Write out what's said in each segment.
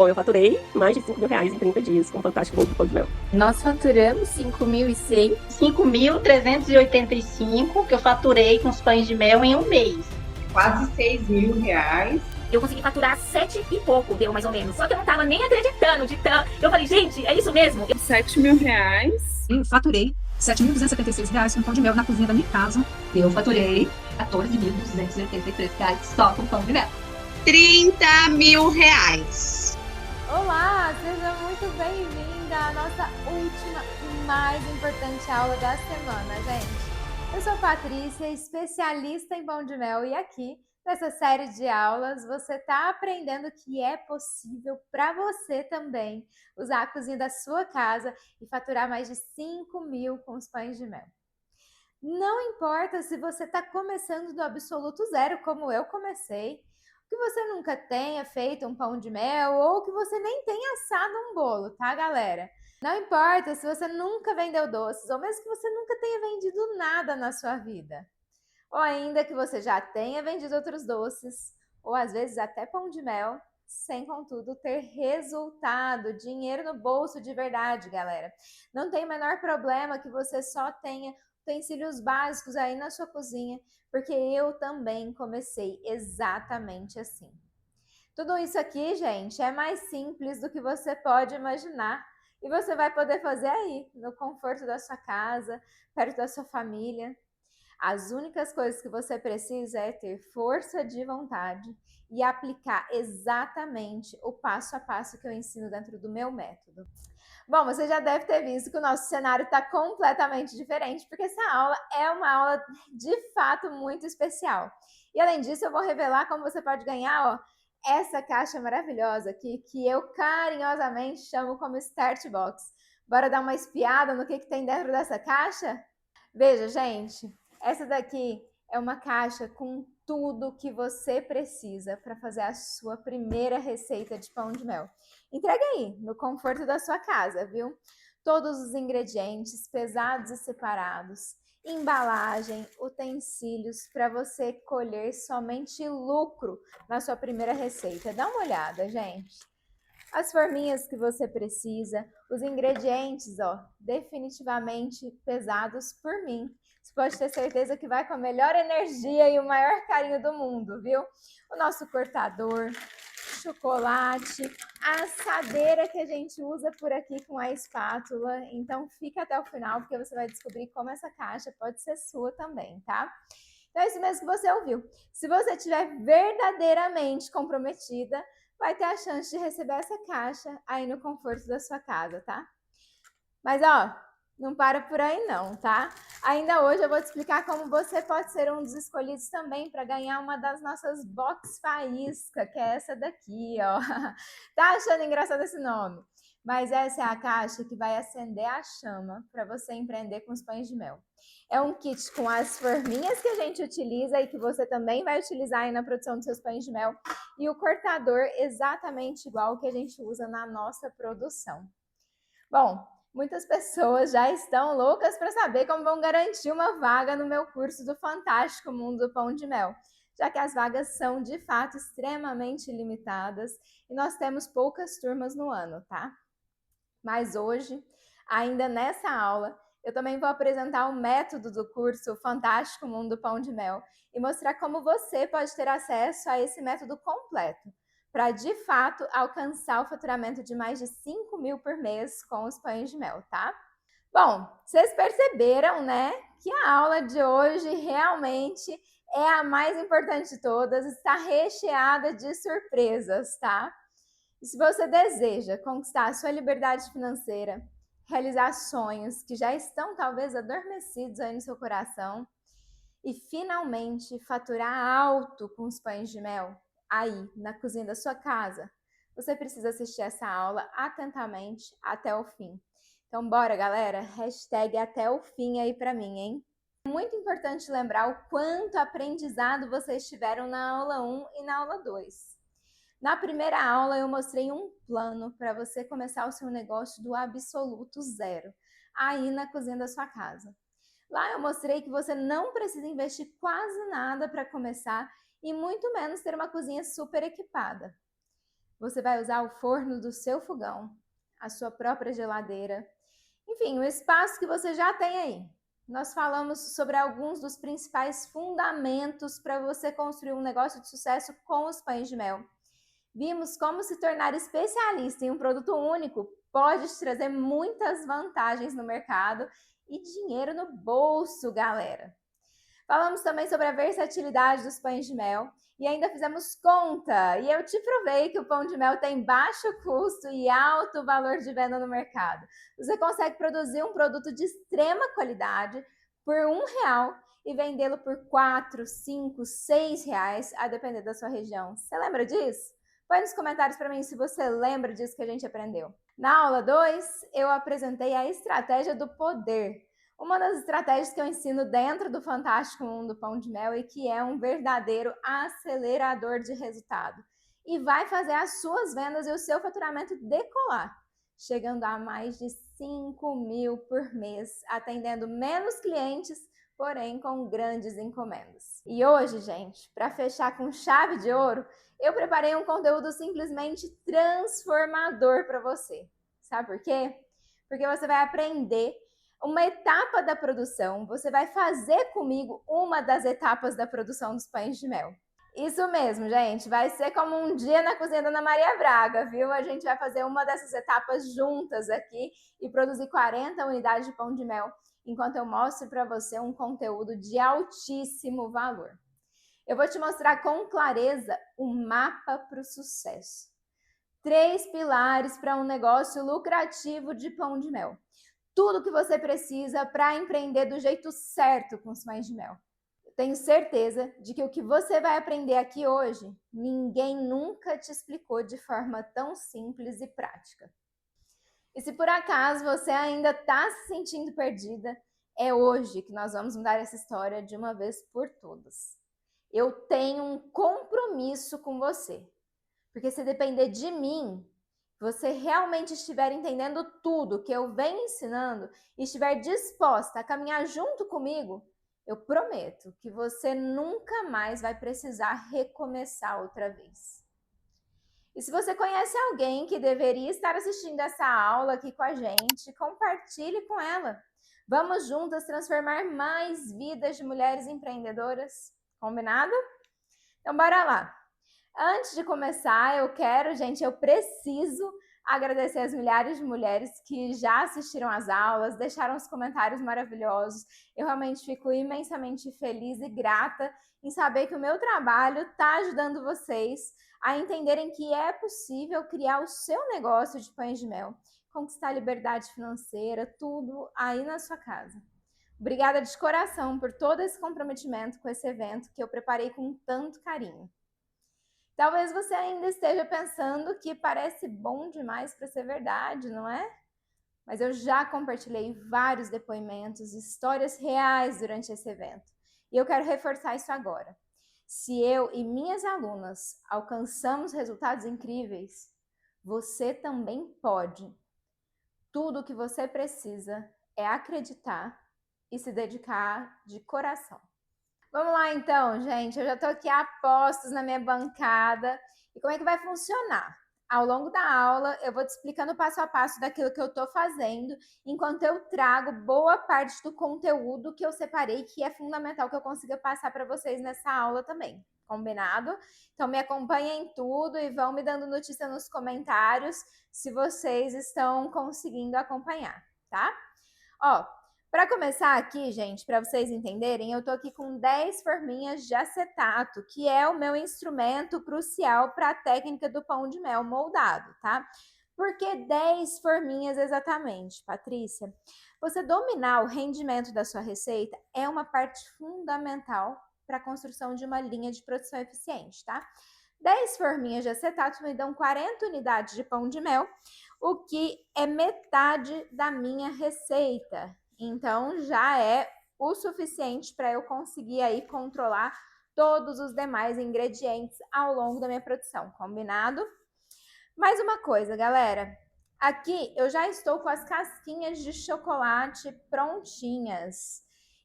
Bom, eu faturei mais de R$ 5.000 em 30 dias com o fantástico bolo do pão de mel. Nós faturamos 5.100. 5.385 que eu faturei com os pães de mel em um mês. Quase R$ 6.000. Eu consegui faturar 7 e pouco, deu mais ou menos. Só que eu não tava nem acreditando de tanto. Eu falei, gente, é isso mesmo? R$ 7.000. Eu faturei R$ 7.276 com pão de mel na cozinha da minha casa. Eu faturei R$ 14.283 só com pão de mel. R$ 30.000. Olá, seja muito bem-vinda à nossa última e mais importante aula da semana, gente. Eu sou Patrícia, especialista em pão de mel, e aqui, nessa série de aulas, você está aprendendo que é possível para você também usar a cozinha da sua casa e faturar mais de 5.000 com os pães de mel. Não importa se você está começando do absoluto zero, como eu comecei, que você nunca tenha feito um pão de mel ou que você nem tenha assado um bolo, tá, galera? Não importa se você nunca vendeu doces ou mesmo que você nunca tenha vendido nada na sua vida. Ou ainda que você já tenha vendido outros doces, ou às vezes até pão de mel, sem contudo ter resultado, dinheiro no bolso de verdade, galera. Não tem o menor problema que você só tenha utensílios básicos aí na sua cozinha, porque eu também comecei exatamente assim. Tudo isso aqui, gente, é mais simples do que você pode imaginar e você vai poder fazer aí, no conforto da sua casa, perto da sua família. As únicas coisas que você precisa é ter força de vontade e aplicar exatamente o passo a passo que eu ensino dentro do meu método. Bom, você já deve ter visto que o nosso cenário está completamente diferente, porque essa aula é uma aula de fato muito especial. E além disso, eu vou revelar como você pode ganhar, ó, essa caixa maravilhosa aqui, que eu carinhosamente chamo como Start Box. Bora dar uma espiada no que tem dentro dessa caixa? Veja, gente, essa daqui é uma caixa com tudo que você precisa para fazer a sua primeira receita de pão de mel. Entrega aí, no conforto da sua casa, viu? Todos os ingredientes pesados e separados, embalagem, utensílios para você colher somente lucro na sua primeira receita. Dá uma olhada, gente. As forminhas que você precisa, os ingredientes, ó, definitivamente pesados por mim. Você pode ter certeza que vai com a melhor energia e o maior carinho do mundo, viu? O nosso cortador, chocolate, a assadeira que a gente usa por aqui com a espátula. Então fica até o final, porque você vai descobrir como essa caixa pode ser sua também, tá? Então é isso mesmo que você ouviu. Se você estiver verdadeiramente comprometida, vai ter a chance de receber essa caixa aí no conforto da sua casa, tá? Mas, ó, não para por aí não, tá? Ainda hoje eu vou te explicar como você pode ser um dos escolhidos também para ganhar uma das nossas box faísca, que é essa daqui, ó. Tá achando engraçado esse nome? Mas essa é a caixa que vai acender a chama para você empreender com os pães de mel. É um kit com as forminhas que a gente utiliza e que você também vai utilizar aí na produção dos seus pães de mel, e o cortador exatamente igual que a gente usa na nossa produção. Bom, muitas pessoas já estão loucas para saber como vão garantir uma vaga no meu curso do Fantástico Mundo do Pão de Mel, já que as vagas são de fato extremamente limitadas e nós temos poucas turmas no ano, tá? Mas hoje, ainda nessa aula, eu também vou apresentar o método do curso Fantástico Mundo do Pão de Mel e mostrar como você pode ter acesso a esse método completo, para de fato alcançar o faturamento de mais de 5.000 por mês com os pães de mel, tá? Bom, vocês perceberam, né, que a aula de hoje realmente é a mais importante de todas, está recheada de surpresas, tá? E se você deseja conquistar a sua liberdade financeira, realizar sonhos que já estão talvez adormecidos aí no seu coração e finalmente faturar alto com os pães de mel aí na cozinha da sua casa, você precisa assistir essa aula atentamente até o fim. Então bora, galera, hashtag até o fim aí para mim, hein? É muito importante lembrar o quanto aprendizado vocês tiveram na aula 1 e na aula 2. Na primeira aula, eu mostrei um plano para você começar o seu negócio do absoluto zero, aí na cozinha da sua casa. Lá eu mostrei que você não precisa investir quase nada para começar e muito menos ter uma cozinha super equipada. Você vai usar o forno do seu fogão, a sua própria geladeira, enfim, o espaço que você já tem aí. Nós falamos sobre alguns dos principais fundamentos para você construir um negócio de sucesso com os pães de mel. Vimos como se tornar especialista em um produto único pode te trazer muitas vantagens no mercado e dinheiro no bolso, galera. Falamos também sobre a versatilidade dos pães de mel e ainda fizemos conta. E eu te provei que o pão de mel tem baixo custo e alto valor de venda no mercado. Você consegue produzir um produto de extrema qualidade por R$1 e vendê-lo por R$4, R$5, R$6, a depender da sua região. Você lembra disso? Põe nos comentários para mim se você lembra disso que a gente aprendeu. Na aula 2, eu apresentei a estratégia do poder. Uma das estratégias que eu ensino dentro do Fantástico Mundo Pão de Mel e que é um verdadeiro acelerador de resultado. E vai fazer as suas vendas e o seu faturamento decolar, chegando a mais de 5.000 por mês, atendendo menos clientes, porém com grandes encomendas. E hoje, gente, para fechar com chave de ouro, eu preparei um conteúdo simplesmente transformador para você. Sabe por quê? Porque você vai aprender uma etapa da produção, você vai fazer comigo uma das etapas da produção dos pães de mel. Isso mesmo, gente, vai ser como um dia na cozinha da Ana Maria Braga, viu? A gente vai fazer uma dessas etapas juntas aqui e produzir 40 unidades de pão de mel, enquanto eu mostro para você um conteúdo de altíssimo valor. Eu vou te mostrar com clareza o mapa para o sucesso. 3 pilares para um negócio lucrativo de pão de mel. Tudo que você precisa para empreender do jeito certo com os pães de mel. Eu tenho certeza de que o que você vai aprender aqui hoje, ninguém nunca te explicou de forma tão simples e prática. E se por acaso você ainda está se sentindo perdida, é hoje que nós vamos mudar essa história de uma vez por todas. Eu tenho um compromisso com você, porque se depender de mim, você realmente estiver entendendo tudo que eu venho ensinando e estiver disposta a caminhar junto comigo, eu prometo que você nunca mais vai precisar recomeçar outra vez. E se você conhece alguém que deveria estar assistindo essa aula aqui com a gente, compartilhe com ela. Vamos juntas transformar mais vidas de mulheres empreendedoras. Combinado? Então, bora lá. Antes de começar, eu preciso agradecer as milhares de mulheres que já assistiram às aulas, deixaram os comentários maravilhosos. Eu realmente fico imensamente feliz e grata em saber que o meu trabalho está ajudando vocês a entenderem que é possível criar o seu negócio de pães de mel, conquistar a liberdade financeira, tudo aí na sua casa. Obrigada de coração por todo esse comprometimento com esse evento que eu preparei com tanto carinho. Talvez você ainda esteja pensando que parece bom demais para ser verdade, não é? Mas eu já compartilhei vários depoimentos, histórias reais durante esse evento. E eu quero reforçar isso agora. Se eu e minhas alunas alcançamos resultados incríveis, você também pode. Tudo o que você precisa é acreditar e se dedicar de coração. Vamos lá então, gente, eu já estou aqui a postos na minha bancada. E como é que vai funcionar? Ao longo da aula, eu vou te explicando passo a passo daquilo que eu estou fazendo, enquanto eu trago boa parte do conteúdo que eu separei, que é fundamental que eu consiga passar para vocês nessa aula também. Combinado? Então me acompanhem em tudo e vão me dando notícia nos comentários se vocês estão conseguindo acompanhar, tá? Ó, para começar aqui, gente, para vocês entenderem, eu tô aqui com 10 forminhas de acetato, que é o meu instrumento crucial para a técnica do pão de mel moldado, tá? Por que 10 forminhas exatamente, Patrícia? Você dominar o rendimento da sua receita é uma parte fundamental para a construção de uma linha de produção eficiente, tá? 10 forminhas de acetato me dão 40 unidades de pão de mel, o que é metade da minha receita. Então, já é o suficiente para eu conseguir aí controlar todos os demais ingredientes ao longo da minha produção, combinado? Mais uma coisa, galera. Aqui eu já estou com as casquinhas de chocolate prontinhas.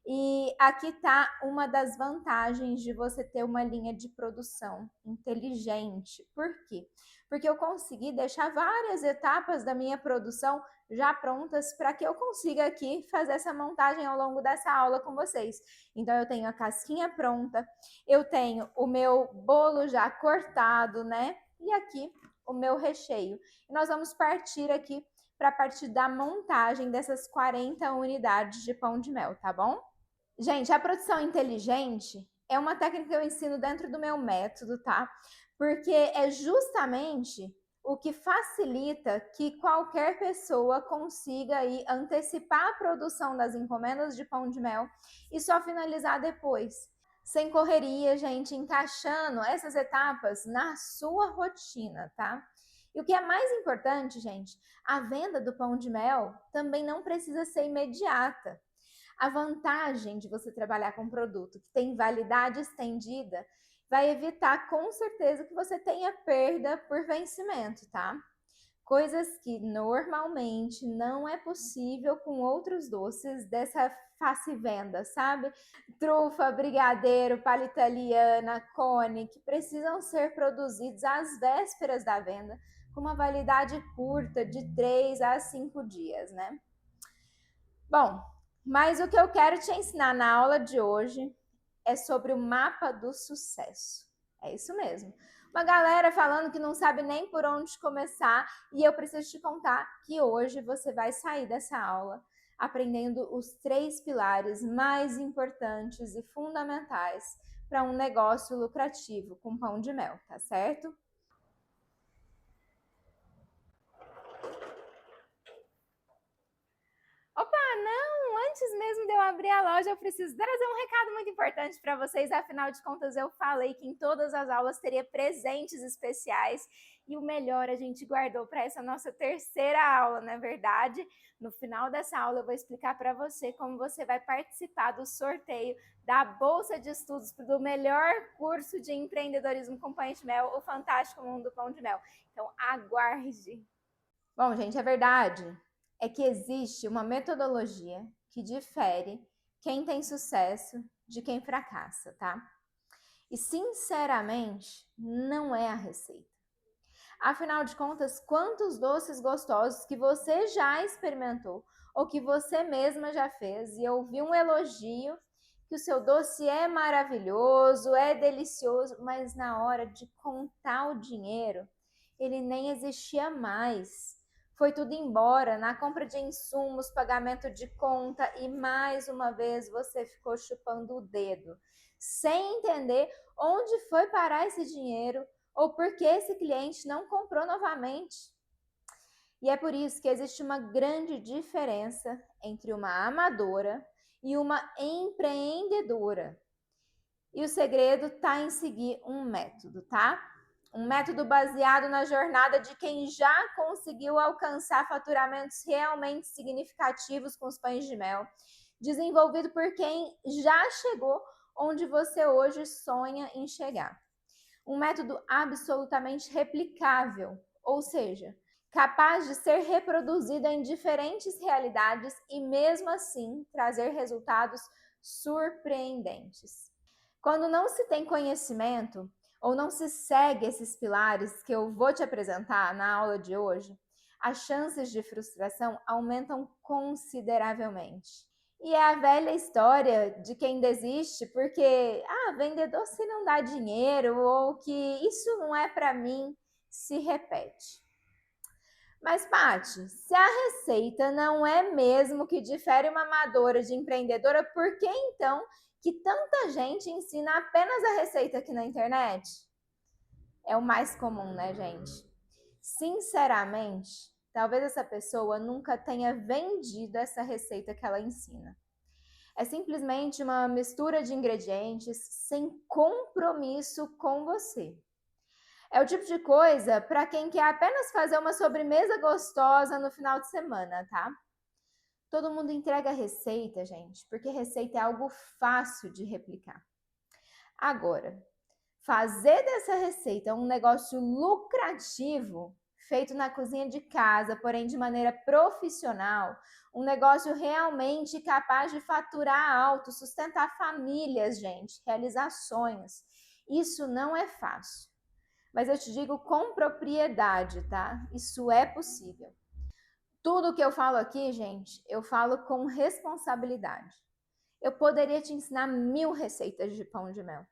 E aqui tá uma das vantagens de você ter uma linha de produção inteligente. Por quê? Porque eu consegui deixar várias etapas da minha produção já prontas para que eu consiga aqui fazer essa montagem ao longo dessa aula com vocês. Então eu tenho a casquinha pronta, eu tenho o meu bolo já cortado, né? E aqui o meu recheio. E nós vamos partir aqui para a parte da montagem dessas 40 unidades de pão de mel, tá bom? Gente, a produção inteligente é uma técnica que eu ensino dentro do meu método, tá? Porque é justamente o que facilita que qualquer pessoa consiga aí antecipar a produção das encomendas de pão de mel e só finalizar depois. Sem correria, gente, encaixando essas etapas na sua rotina, tá? E o que é mais importante, gente, a venda do pão de mel também não precisa ser imediata. A vantagem de você trabalhar com um produto que tem validade estendida vai evitar com certeza que você tenha perda por vencimento, tá? Coisas que normalmente não é possível com outros doces dessa fácil venda, sabe? Trufa, brigadeiro, palha italiana, cone, que precisam ser produzidos às vésperas da venda, com uma validade curta de 3 a 5 dias, né? Bom, mas o que eu quero te ensinar na aula de hoje é sobre o mapa do sucesso. É isso mesmo. Uma galera falando que não sabe nem por onde começar e eu preciso te contar que hoje você vai sair dessa aula aprendendo os 3 pilares mais importantes e fundamentais para um negócio lucrativo com pão de mel, tá certo? Opa, não! Antes mesmo de eu abrir a loja, eu preciso trazer um recado muito importante para vocês. Afinal de contas, eu falei que em todas as aulas teria presentes especiais e o melhor a gente guardou para essa nossa terceira aula, não é verdade? No final dessa aula, eu vou explicar para você como você vai participar do sorteio da Bolsa de Estudos do melhor curso de empreendedorismo com pão de mel, o Fantástico Mundo do Pão de Mel. Então, aguarde! Bom, gente, é verdade é que existe uma metodologia que difere quem tem sucesso de quem fracassa, tá? E, sinceramente, não é a receita. Afinal de contas, quantos doces gostosos que você já experimentou ou que você mesma já fez e ouviu um elogio que o seu doce é maravilhoso, é delicioso, mas na hora de contar o dinheiro, ele nem existia mais. Foi tudo embora na compra de insumos, pagamento de conta e mais uma vez você ficou chupando o dedo, sem entender onde foi parar esse dinheiro ou por que esse cliente não comprou novamente. E é por isso que existe uma grande diferença entre uma amadora e uma empreendedora. E o segredo está em seguir um método, tá? Um método baseado na jornada de quem já conseguiu alcançar faturamentos realmente significativos com os pães de mel, desenvolvido por quem já chegou onde você hoje sonha em chegar. Um método absolutamente replicável, ou seja, capaz de ser reproduzido em diferentes realidades e mesmo assim trazer resultados surpreendentes. Quando não se tem conhecimento, ou não se segue esses pilares que eu vou te apresentar na aula de hoje, as chances de frustração aumentam consideravelmente. E é a velha história de quem desiste porque, vender doce não dá dinheiro ou que isso não é para mim, se repete. Mas, Paty, se a receita não é mesmo que difere uma amadora de empreendedora, por que então que tanta gente ensina apenas a receita aqui na internet? É o mais comum, né, gente? Sinceramente, talvez essa pessoa nunca tenha vendido essa receita que ela ensina. É simplesmente uma mistura de ingredientes sem compromisso com você. É o tipo de coisa para quem quer apenas fazer uma sobremesa gostosa no final de semana, tá? Todo mundo entrega receita, gente, porque receita é algo fácil de replicar. Agora, fazer dessa receita um negócio lucrativo feito na cozinha de casa, porém de maneira profissional, um negócio realmente capaz de faturar alto, sustentar famílias, gente, realizar sonhos. Isso não é fácil. Mas eu te digo com propriedade, tá? Isso é possível. Tudo que eu falo aqui, gente, eu falo com responsabilidade. Eu poderia te ensinar 1000 receitas de pão de mel,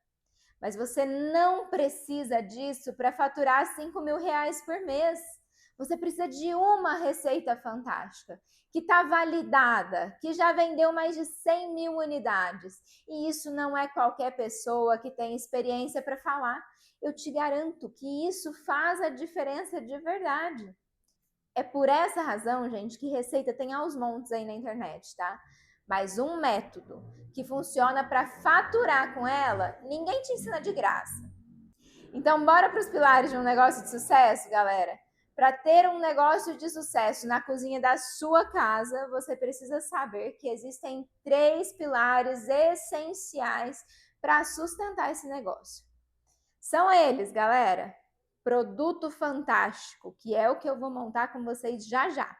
mas você não precisa disso para faturar 5.000 reais por mês. Você precisa de uma receita fantástica, que está validada, que já vendeu mais de 100.000 unidades. E isso não é qualquer pessoa que tem experiência para falar. Eu te garanto que isso faz a diferença de verdade. É por essa razão, gente, que receita tem aos montes aí na internet, tá? Mas um método que funciona para faturar com ela, ninguém te ensina de graça. Então, bora para os pilares de um negócio de sucesso, galera? Para ter um negócio de sucesso na cozinha da sua casa, você precisa saber que existem 3 pilares essenciais para sustentar esse negócio. São eles, galera. Produto fantástico, que é o que eu vou montar com vocês já já.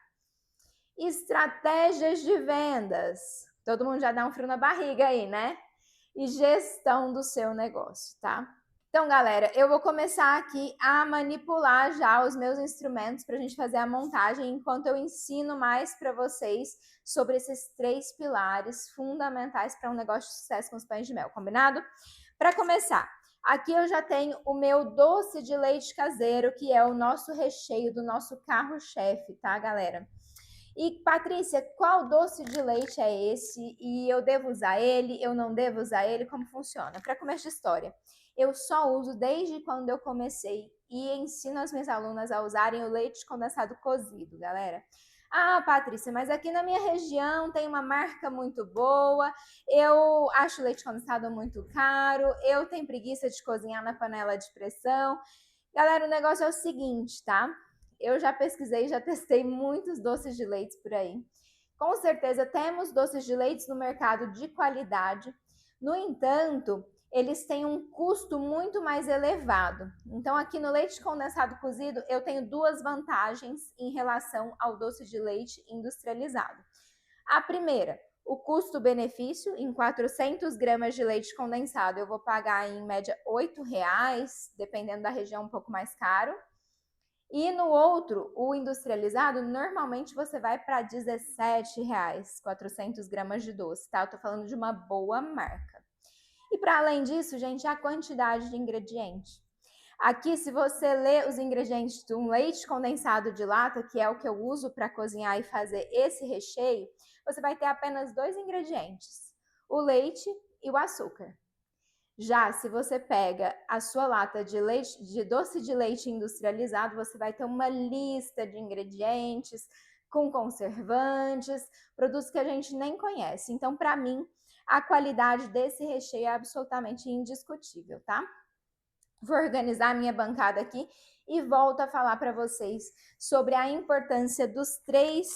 Estratégias de vendas. Todo mundo já dá um frio na barriga aí, né? E gestão do seu negócio, tá? Então, galera, eu vou começar aqui a manipular já os meus instrumentos para a gente fazer a montagem, enquanto eu ensino mais para vocês sobre esses 3 pilares fundamentais para um negócio de sucesso com os pães de mel, combinado? Para começar, aqui eu já tenho o meu doce de leite caseiro, que é o nosso recheio do nosso carro-chefe, tá, galera? E, Patrícia, qual doce de leite é esse? E eu devo usar ele? Eu não devo usar ele? Como funciona? Para começo de história, eu só uso desde quando eu comecei e ensino as minhas alunas a usarem o leite condensado cozido, galera. Ah, Patrícia, mas aqui na minha região tem uma marca muito boa, eu acho o leite condensado muito caro, eu tenho preguiça de cozinhar na panela de pressão. Galera, o negócio é o seguinte, tá? Eu já pesquisei, já testei muitos doces de leite por aí. Com certeza temos doces de leite no mercado de qualidade. No entanto, eles têm um custo muito mais elevado. Então, aqui no leite condensado cozido, eu tenho 2 vantagens em relação ao doce de leite industrializado. A primeira, o custo-benefício, em 400 gramas de leite condensado, eu vou pagar em média R$8, dependendo da região, um pouco mais caro. E no outro, o industrializado, normalmente você vai para R$17, 400 gramas de doce, tá? Eu tô falando de uma boa marca. E para além disso, gente, a quantidade de ingrediente. Aqui, se você ler os ingredientes de um leite condensado de lata, que é o que eu uso para cozinhar e fazer esse recheio, você vai ter apenas 2 ingredientes, o leite e o açúcar. Já se você pega a sua lata de leite, de doce de leite industrializado, você vai ter uma lista de ingredientes com conservantes, produtos que a gente nem conhece. Então, para mim, a qualidade desse recheio é absolutamente indiscutível, tá? Vou organizar a minha bancada aqui e volto a falar para vocês sobre a importância dos 3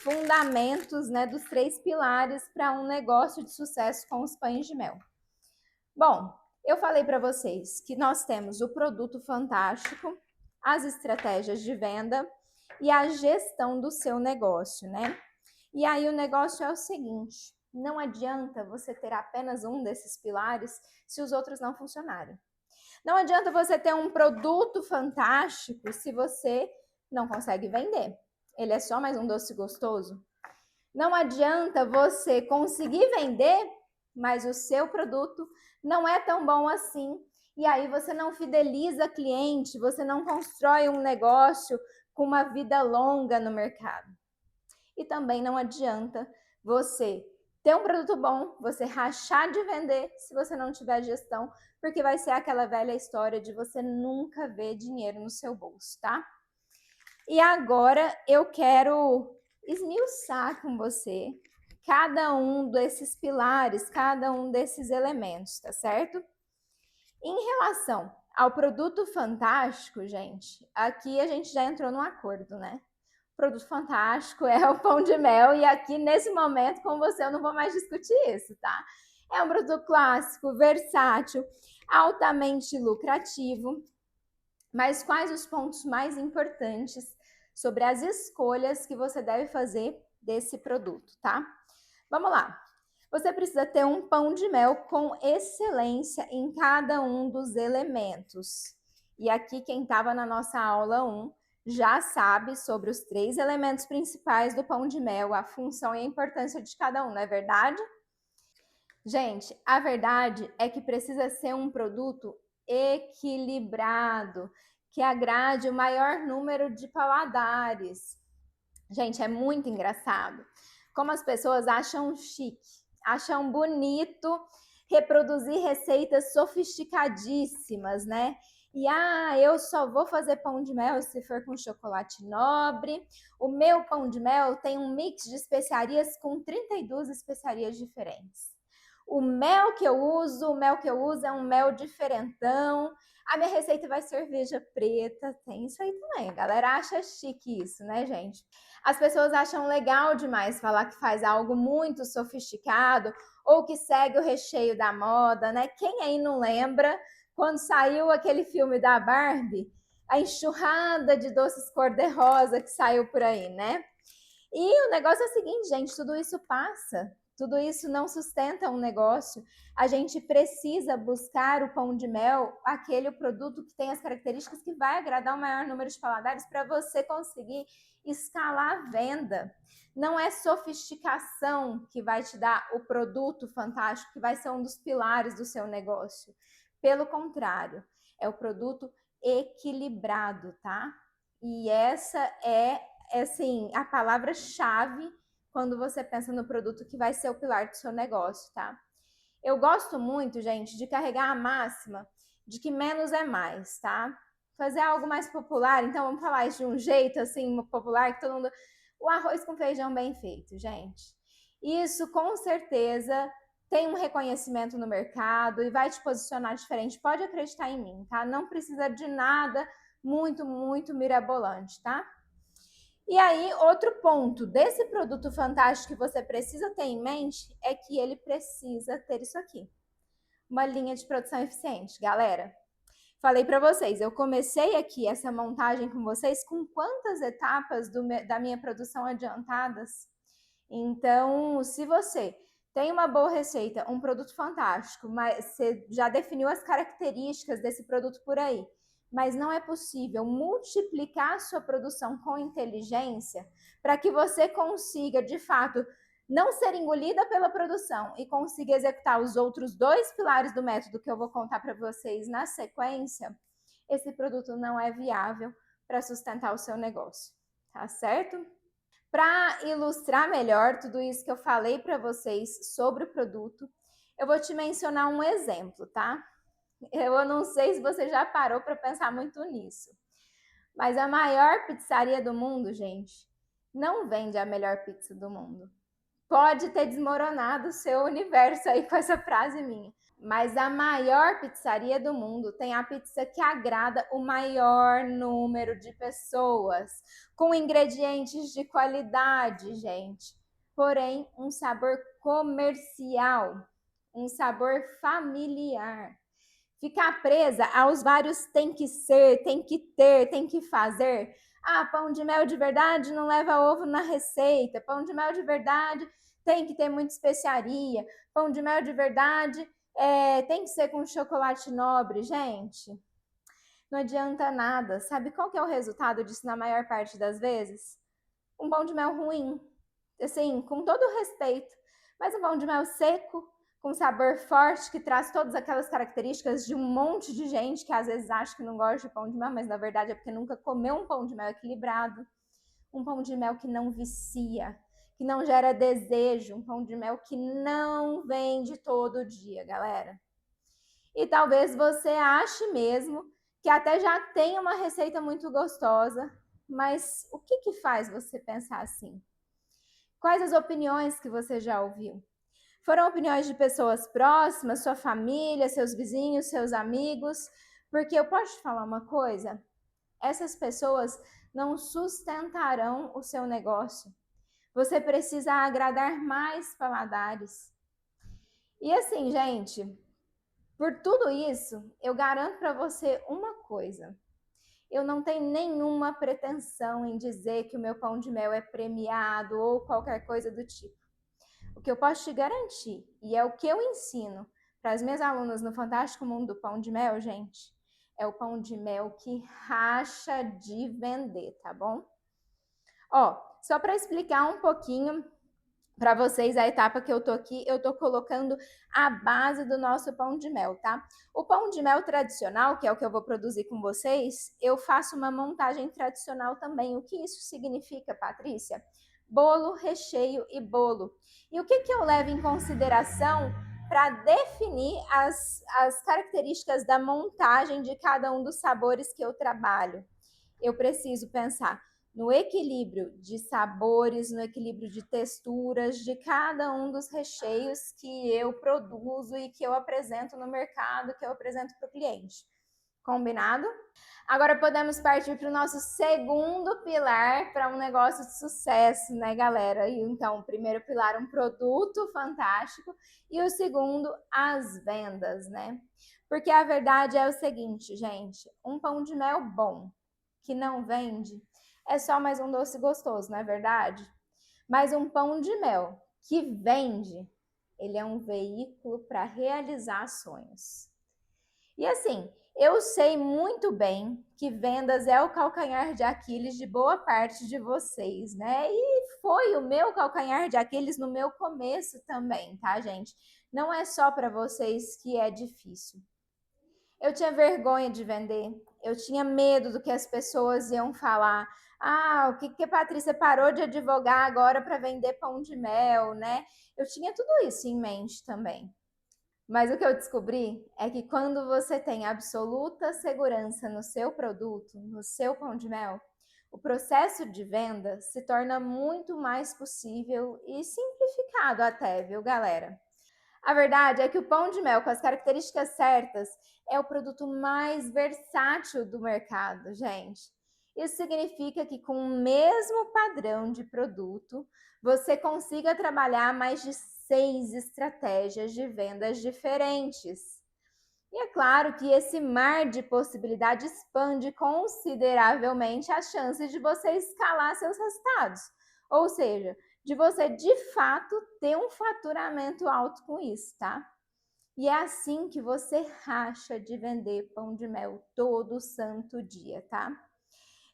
fundamentos, né, dos 3 pilares para um negócio de sucesso com os pães de mel. Bom, eu falei para vocês que nós temos o produto fantástico, as estratégias de venda e a gestão do seu negócio, né? E aí o negócio é o seguinte, não adianta você ter apenas um desses pilares se os outros não funcionarem. Não adianta você ter um produto fantástico se você não consegue vender. Ele é só mais um doce gostoso. Não adianta você conseguir vender, mas o seu produto não é tão bom assim. E aí você não fideliza cliente, você não constrói um negócio com uma vida longa no mercado. E também não adianta você ter um produto bom, você rachar de vender se você não tiver gestão, porque vai ser aquela velha história de você nunca ver dinheiro no seu bolso, tá? E agora eu quero esmiuçar com você cada um desses pilares, cada um desses elementos, tá certo? Em relação ao produto fantástico, gente, aqui a gente já entrou num acordo, né? O produto fantástico é o pão de mel e aqui nesse momento com você eu não vou mais discutir isso, tá? É um produto clássico, versátil, altamente lucrativo. Mas quais os pontos mais importantes sobre as escolhas que você deve fazer desse produto, tá? Vamos lá. Você precisa ter um pão de mel com excelência em cada um dos elementos. E aqui quem estava na nossa aula 1 já sabe sobre os 3 elementos principais do pão de mel, a função e a importância de cada um, não é verdade? Gente, a verdade é que precisa ser um produto equilibrado, que agrade o maior número de paladares. Gente, é muito engraçado como as pessoas acham chique, acham bonito reproduzir receitas sofisticadíssimas, né? E eu só vou fazer pão de mel se for com chocolate nobre. O meu pão de mel tem um mix de especiarias com 32 especiarias diferentes. O mel que eu uso é um mel diferentão. A minha receita vai ser cerveja preta, tem isso aí também. A galera acha chique isso, né, gente? As pessoas acham legal demais falar que faz algo muito sofisticado ou que segue o recheio da moda, né? Quem aí não lembra quando saiu aquele filme da Barbie, a enxurrada de doces cor-de-rosa que saiu por aí, né? E o negócio é o seguinte, gente, tudo isso passa. Tudo isso não sustenta um negócio. A gente precisa buscar o pão de mel, aquele produto que tem as características que vai agradar o maior número de paladares para você conseguir escalar a venda. Não é sofisticação que vai te dar o produto fantástico, que vai ser um dos pilares do seu negócio. Pelo contrário, é o produto equilibrado, tá? E essa é assim, a palavra-chave quando você pensa no produto que vai ser o pilar do seu negócio, tá? Eu gosto muito, gente, de carregar a máxima de que menos é mais, tá? Fazer algo mais popular, então vamos falar isso de um jeito assim, popular, que todo mundo... O arroz com feijão bem feito, gente. Isso com certeza tem um reconhecimento no mercado e vai te posicionar diferente. Pode acreditar em mim, tá? Não precisa de nada muito, muito mirabolante, tá? E aí, outro ponto desse produto fantástico que você precisa ter em mente é que ele precisa ter isso aqui. Uma linha de produção eficiente. Galera, falei para vocês, eu comecei aqui essa montagem com vocês com quantas etapas da minha produção adiantadas? Então, se você tem uma boa receita, um produto fantástico, mas você já definiu as características desse produto por aí, mas não é possível multiplicar a sua produção com inteligência para que você consiga, de fato, não ser engolida pela produção e consiga executar os outros 2 pilares do método que eu vou contar para vocês na sequência, esse produto não é viável para sustentar o seu negócio, tá certo? Para ilustrar melhor tudo isso que eu falei para vocês sobre o produto, eu vou te mencionar um exemplo, tá? Eu não sei se você já parou para pensar muito nisso, mas a maior pizzaria do mundo, gente, não vende a melhor pizza do mundo. Pode ter desmoronado o seu universo aí com essa frase minha, mas a maior pizzaria do mundo tem a pizza que agrada o maior número de pessoas, com ingredientes de qualidade, gente. Porém, um sabor comercial, um sabor familiar. Ficar presa aos vários tem que ser, tem que ter, tem que fazer. Pão de mel de verdade não leva ovo na receita. Pão de mel de verdade tem que ter muita especiaria. Pão de mel de verdade tem que ser com chocolate nobre. Gente, não adianta nada. Sabe qual que é o resultado disso na maior parte das vezes? Um pão de mel ruim. Assim, com todo o respeito. Mas um pão de mel seco, com sabor forte, que traz todas aquelas características de um monte de gente que às vezes acha que não gosta de pão de mel, mas na verdade é porque nunca comeu um pão de mel equilibrado. Um pão de mel que não vicia, que não gera desejo, um pão de mel que não vende todo dia, galera. E talvez você ache mesmo que até já tem uma receita muito gostosa, mas o que faz você pensar assim? Quais as opiniões que você já ouviu? Foram opiniões de pessoas próximas, sua família, seus vizinhos, seus amigos? Porque eu posso te falar uma coisa? Essas pessoas não sustentarão o seu negócio. Você precisa agradar mais paladares. E assim, gente, por tudo isso, eu garanto para você uma coisa. Eu não tenho nenhuma pretensão em dizer que o meu pão de mel é premiado ou qualquer coisa do tipo. O que eu posso te garantir, e é o que eu ensino para as minhas alunas no Fantástico Mundo do Pão de Mel, gente, é o pão de mel que racha de vender, tá bom? Ó, só para explicar um pouquinho para vocês a etapa que eu tô aqui, eu tô colocando a base do nosso pão de mel, tá? O pão de mel tradicional, que é o que eu vou produzir com vocês, eu faço uma montagem tradicional também. O que isso significa, Patrícia? Bolo, recheio e bolo. E o que eu levo em consideração para definir as características da montagem de cada um dos sabores que eu trabalho? Eu preciso pensar no equilíbrio de sabores, no equilíbrio de texturas de cada um dos recheios que eu produzo e que eu apresento no mercado, que eu apresento para o cliente. Combinado? Agora podemos partir para o nosso segundo pilar para um negócio de sucesso, né, galera? E então, o primeiro pilar, um produto fantástico, e o segundo, as vendas, né? Porque a verdade é o seguinte, gente, um pão de mel bom que não vende é só mais um doce gostoso, não é verdade? Mas um pão de mel que vende, ele é um veículo para realizar sonhos. E assim, eu sei muito bem que vendas é o calcanhar de Aquiles de boa parte de vocês, né? E foi o meu calcanhar de Aquiles no meu começo também, tá, gente? Não é só para vocês que é difícil. Eu tinha vergonha de vender, eu tinha medo do que as pessoas iam falar. Ah, o que a Patrícia parou de advogar agora para vender pão de mel, né? Eu tinha tudo isso em mente também. Mas o que eu descobri é que quando você tem absoluta segurança no seu produto, no seu pão de mel, o processo de venda se torna muito mais possível e simplificado até, viu, galera? A verdade é que o pão de mel com as características certas é o produto mais versátil do mercado, gente. Isso significa que com o mesmo padrão de produto, você consiga trabalhar mais de 6 estratégias de vendas diferentes. E é claro que esse mar de possibilidades expande consideravelmente as chances de você escalar seus resultados. Ou seja, de você de fato ter um faturamento alto com isso, tá? E é assim que você racha de vender pão de mel todo santo dia, tá?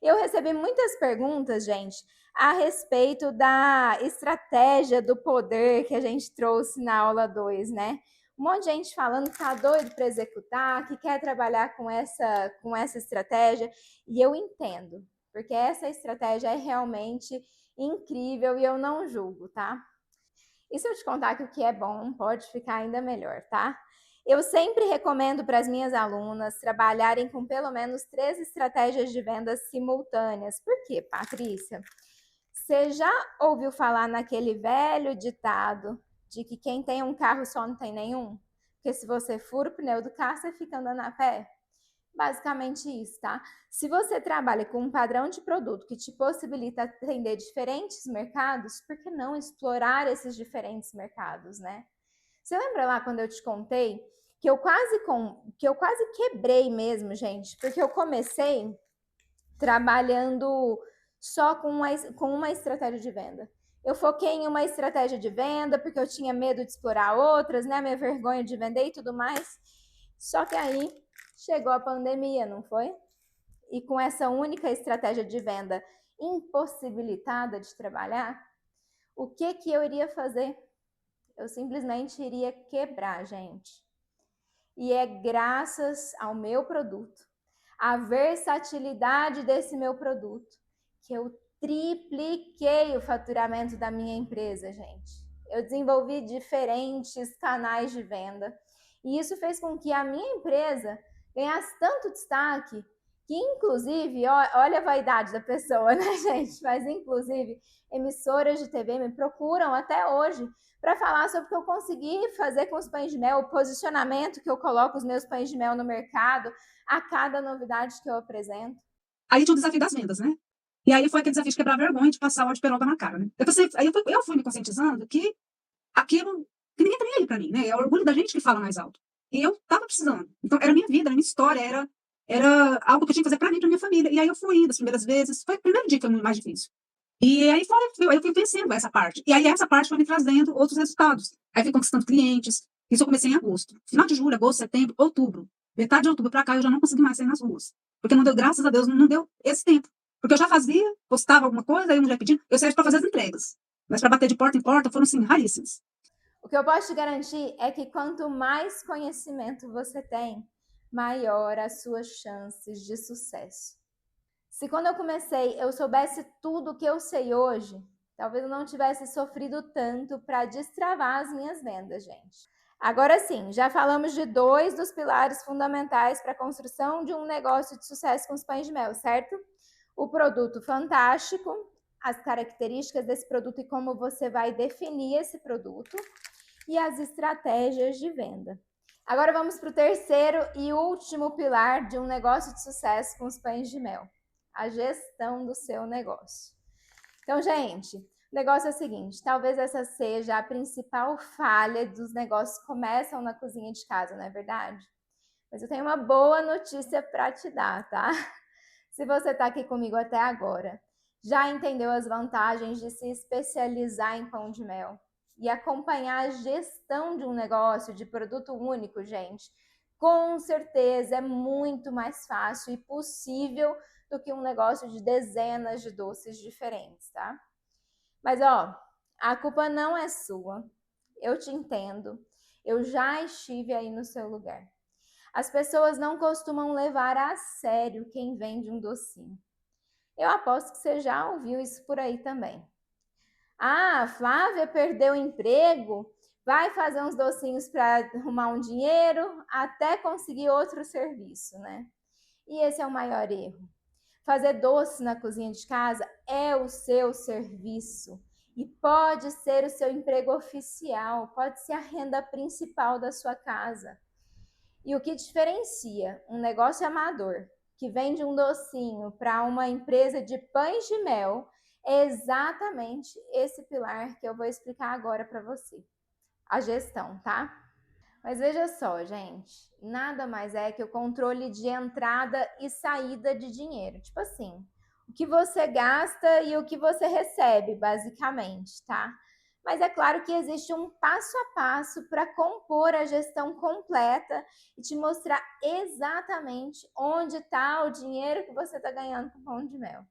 Eu recebi muitas perguntas, gente, a respeito da estratégia do poder que a gente trouxe na aula 2, né? Um monte de gente falando que tá doido para executar, que quer trabalhar com essa estratégia, e eu entendo, porque essa estratégia é realmente incrível e eu não julgo, tá? E se eu te contar que o que é bom pode ficar ainda melhor, tá? Eu sempre recomendo para as minhas alunas trabalharem com pelo menos 3 estratégias de vendas simultâneas. Por quê, Patrícia? Você já ouviu falar naquele velho ditado de que quem tem um carro só não tem nenhum? Porque se você fura o pneu do carro, você fica andando a pé? Basicamente isso, tá? Se você trabalha com um padrão de produto que te possibilita atender diferentes mercados, por que não explorar esses diferentes mercados, né? Você lembra lá quando eu te contei que eu quase quebrei mesmo, gente? Porque eu comecei trabalhando só com uma estratégia de venda. Eu foquei em uma estratégia de venda porque eu tinha medo de explorar outras, né? Minha vergonha de vender e tudo mais. Só que aí chegou a pandemia, não foi? E com essa única estratégia de venda impossibilitada de trabalhar, o que eu iria fazer? Eu simplesmente iria quebrar, gente. E é graças ao meu produto, à versatilidade desse meu produto, que eu tripliquei o faturamento da minha empresa, gente. Eu desenvolvi diferentes canais de venda e isso fez com que a minha empresa ganhasse tanto destaque que, inclusive, olha a vaidade da pessoa, né, gente? Mas, inclusive, emissoras de TV me procuram até hoje para falar sobre o que eu consegui fazer com os pães de mel, o posicionamento que eu coloco os meus pães de mel no mercado, a cada novidade que eu apresento. Aí tinha o desafio das vendas, né? E aí foi aquele desafio de quebrar a vergonha de passar o óleo de peroba na cara, né? Eu fui me conscientizando que aquilo, que ninguém tá nem aí pra mim, né? É o orgulho da gente que fala mais alto. E eu tava precisando. Então, era minha vida, era minha história, era era algo que eu tinha que fazer para mim, para minha família. E aí eu fui indo as primeiras vezes. Foi o primeiro dia que foi mais difícil. E aí eu fui vencendo essa parte. E aí essa parte foi me trazendo outros resultados. Aí fui conquistando clientes. Isso eu comecei em agosto. Final de julho, agosto, setembro, outubro. Metade de outubro para cá eu já não consegui mais sair nas ruas. Porque não deu, graças a Deus, não deu esse tempo. Porque eu já fazia, postava alguma coisa, aí um já pedindo, eu saía para fazer as entregas. Mas para bater de porta em porta foram, assim, raríssimas. O que eu posso te garantir é que quanto mais conhecimento você tem, maior as suas chances de sucesso. Se quando eu comecei eu soubesse tudo o que eu sei hoje, talvez eu não tivesse sofrido tanto para destravar as minhas vendas, gente. Agora sim, já falamos de 2 dos pilares fundamentais para a construção de um negócio de sucesso com os pães de mel, certo? O produto fantástico, as características desse produto e como você vai definir esse produto, e as estratégias de venda. Agora vamos para o terceiro e último pilar de um negócio de sucesso com os pães de mel: a gestão do seu negócio. Então, gente, o negócio é o seguinte, talvez essa seja a principal falha dos negócios que começam na cozinha de casa, não é verdade? Mas eu tenho uma boa notícia para te dar, tá? Se você está aqui comigo até agora, já entendeu as vantagens de se especializar em pão de mel e acompanhar a gestão de um negócio de produto único, gente, com certeza é muito mais fácil e possível do que um negócio de dezenas de doces diferentes, tá? Mas, ó, a culpa não é sua. Eu te entendo. Eu já estive aí no seu lugar. As pessoas não costumam levar a sério quem vende um docinho. Eu aposto que você já ouviu isso por aí também. Ah, Flávia perdeu o emprego, vai fazer uns docinhos para arrumar um dinheiro até conseguir outro serviço, né? E esse é o maior erro. Fazer doce na cozinha de casa é o seu serviço e pode ser o seu emprego oficial, pode ser a renda principal da sua casa. E o que diferencia um negócio amador que vende um docinho para uma empresa de pães de mel é exatamente esse pilar que eu vou explicar agora para você. A gestão, tá? Mas veja só, gente, nada mais é que o controle de entrada e saída de dinheiro. Tipo assim, o que você gasta e o que você recebe, basicamente, tá? Mas é claro que existe um passo a passo para compor a gestão completa e te mostrar exatamente onde está o dinheiro que você está ganhando com o pão de mel.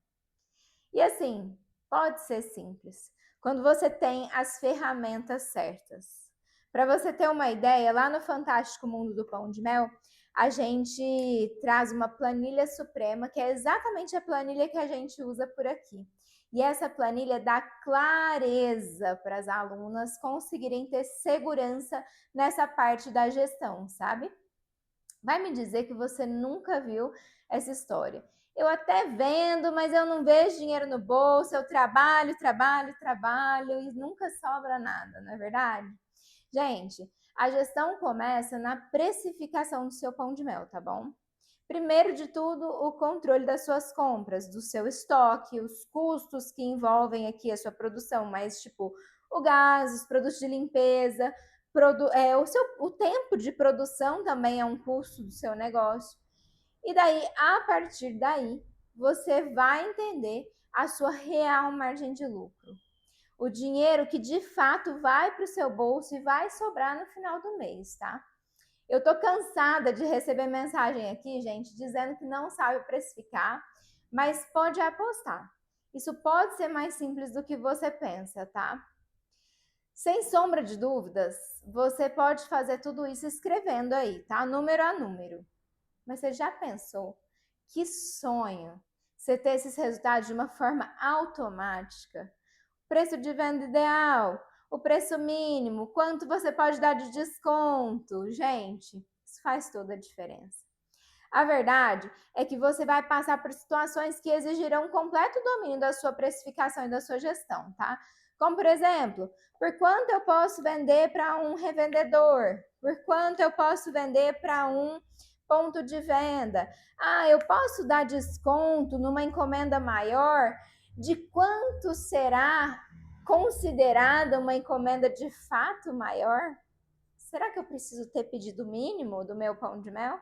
E assim, pode ser simples, quando você tem as ferramentas certas. Para você ter uma ideia, lá no Fantástico Mundo do Pão de Mel, a gente traz uma planilha suprema, que é exatamente a planilha que a gente usa por aqui. E essa planilha dá clareza para as alunas conseguirem ter segurança nessa parte da gestão, sabe? Vai me dizer que você nunca viu essa história. Eu até vendo, mas eu não vejo dinheiro no bolso, eu trabalho e nunca sobra nada, não é verdade? Gente, a gestão começa na precificação do seu pão de mel, tá bom? Primeiro de tudo, o controle das suas compras, do seu estoque, os custos que envolvem aqui a sua produção, mas tipo o gás, os produtos de limpeza, o tempo de produção também é um custo do seu negócio. E daí, a partir daí, você vai entender a sua real margem de lucro. O dinheiro que de fato vai para o seu bolso e vai sobrar no final do mês, tá? Eu tô cansada de receber mensagem aqui, gente, dizendo que não sabe precificar, mas pode apostar. Isso pode ser mais simples do que você pensa, tá? Sem sombra de dúvidas, você pode fazer tudo isso escrevendo aí, tá? Número a número. Mas você já pensou? Que sonho você ter esses resultados de uma forma automática? Preço de venda ideal, o preço mínimo, quanto você pode dar de desconto. Gente, isso faz toda a diferença. A verdade é que você vai passar por situações que exigirão um completo domínio da sua precificação e da sua gestão, tá? Como, por exemplo, por quanto eu posso vender para um revendedor? Por quanto eu posso vender para um ponto de venda? Ah, eu posso dar desconto numa encomenda maior? De quanto será considerada uma encomenda de fato maior? Será que eu preciso ter pedido mínimo do meu pão de mel?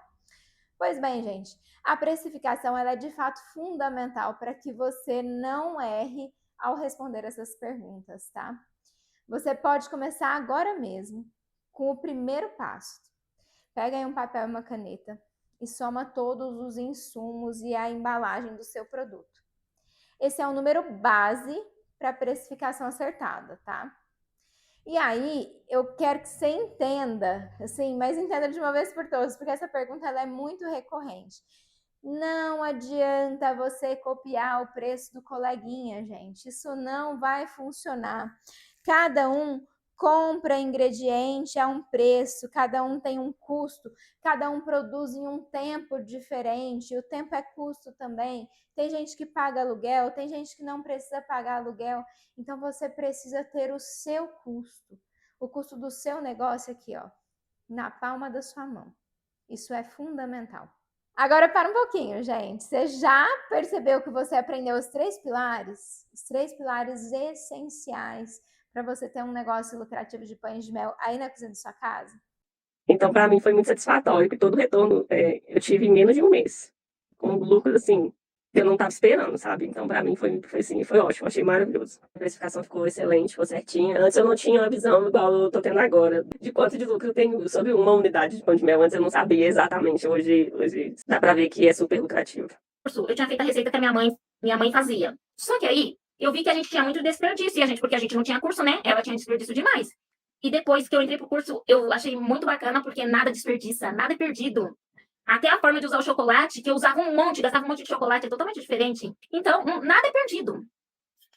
Pois bem, gente, a precificação ela é de fato fundamental para que você não erre ao responder essas perguntas, tá? Você pode começar agora mesmo com o primeiro passo. Pega aí um papel e uma caneta e soma todos os insumos e a embalagem do seu produto. Esse é o número base para precificação acertada, tá? E aí, eu quero que você entenda, assim, mas entenda de uma vez por todas, porque essa pergunta ela é muito recorrente. Não adianta você copiar o preço do coleguinha, gente. Isso não vai funcionar. Cada um compra ingrediente a um preço, cada um tem um custo, cada um produz em um tempo diferente. O tempo é custo também. Tem gente que paga aluguel, tem gente que não precisa pagar aluguel. Então você precisa ter o seu custo, o custo do seu negócio aqui, ó, na palma da sua mão. Isso é fundamental. Agora para um pouquinho, gente. Você já percebeu que você aprendeu os três pilares? Os três pilares essenciais para você ter um negócio lucrativo de pães de mel aí na cozinha da sua casa? Então, para mim, foi muito satisfatório, que todo o retorno eu tive em menos de um mês. Com lucros, assim, que eu não estava esperando, sabe? Então, para mim, foi ótimo, achei maravilhoso. A precificação ficou excelente, ficou certinha. Antes eu não tinha uma visão igual eu estou tendo agora, de quanto de lucro eu tenho sobre uma unidade de pão de mel. Antes eu não sabia exatamente, hoje dá para ver que é super lucrativo. Eu tinha feito a receita que a minha mãe fazia. Só que aí, eu vi que a gente tinha muito desperdício, porque a gente não tinha curso, né? Ela tinha desperdício demais. E depois que eu entrei pro curso, eu achei muito bacana, porque nada desperdiça, nada é perdido. Até a forma de usar o chocolate, que eu usava gastava um monte de chocolate, é totalmente diferente. Então, nada é perdido.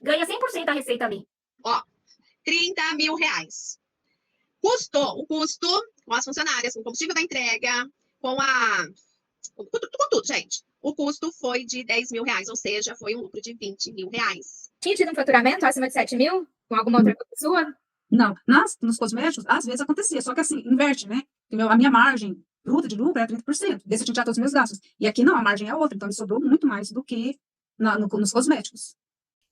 Ganha 100% a receita ali. Ó, 30 mil reais. O custo com as funcionárias, com o combustível da entrega, com tudo, gente. O custo foi de 10 mil reais, ou seja, foi um lucro de 20 mil reais. Tinha tido um faturamento acima de 7 mil com alguma outra pessoa? Não, nos cosméticos, às vezes acontecia, só que assim, inverte, né? A minha margem bruta de lucro é 30%, desse eu tinha todos os meus gastos. E aqui não, a margem é outra, então me sobrou muito mais do que nos cosméticos.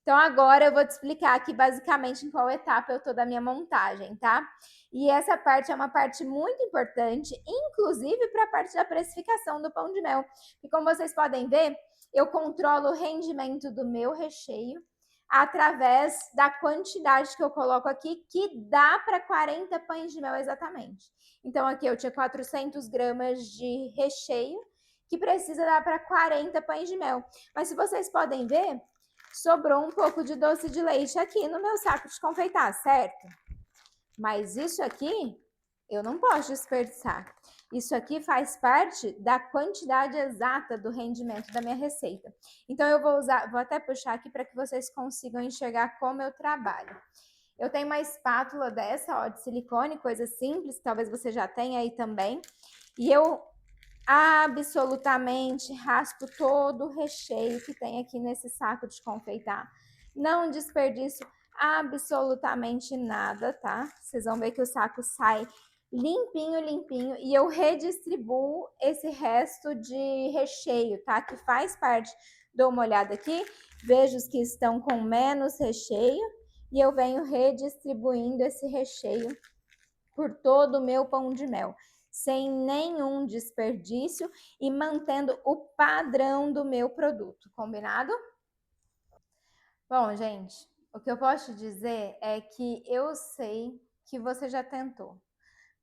Então, agora eu vou te explicar aqui basicamente em qual etapa eu tô da minha montagem, tá? E essa parte é uma parte muito importante, inclusive para a parte da precificação do pão de mel. E como vocês podem ver, eu controlo o rendimento do meu recheio através da quantidade que eu coloco aqui, que dá para 40 pães de mel exatamente. Então, aqui eu tinha 400 gramas de recheio, que precisa dar para 40 pães de mel. Mas se vocês podem ver, sobrou um pouco de doce de leite aqui no meu saco de confeitar, certo? Mas isso aqui eu não posso desperdiçar. Isso aqui faz parte da quantidade exata do rendimento da minha receita. Então eu vou até puxar aqui para que vocês consigam enxergar como eu trabalho. Eu tenho uma espátula dessa, ó, de silicone, coisa simples, que talvez você já tenha aí também. E eu absolutamente raspo todo o recheio que tem aqui nesse saco de confeitar. Não desperdiço absolutamente nada, tá? Vocês vão ver que o saco sai limpinho, e eu redistribuo esse resto de recheio, tá? Que faz parte. Dou uma olhada aqui, vejo os que estão com menos recheio e eu venho redistribuindo esse recheio por todo o meu pão de mel, sem nenhum desperdício e mantendo o padrão do meu produto, combinado? Bom, gente, o que eu posso dizer é que eu sei que você já tentou.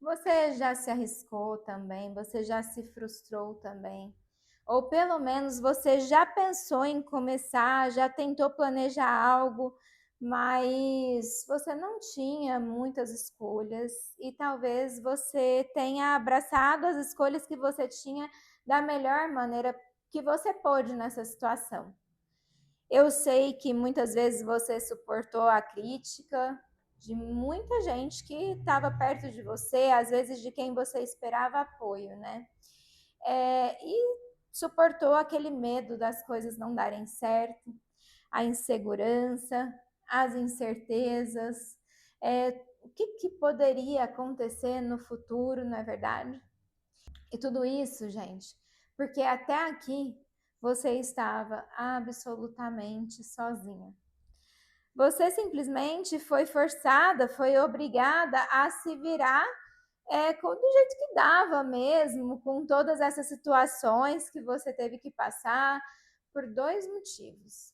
Você já se arriscou também, você já se frustrou também. Ou pelo menos você já pensou em começar, já tentou planejar algo, mas você não tinha muitas escolhas e talvez você tenha abraçado as escolhas que você tinha da melhor maneira que você pôde nessa situação. Eu sei que muitas vezes você suportou a crítica de muita gente que estava perto de você, às vezes de quem você esperava apoio, né? E suportou aquele medo das coisas não darem certo, a insegurança, as incertezas, o que poderia acontecer no futuro, não é verdade? E tudo isso, gente, porque até aqui você estava absolutamente sozinha. Você simplesmente foi forçada, foi obrigada a se virar do jeito que dava mesmo, com todas essas situações que você teve que passar, por 2 motivos.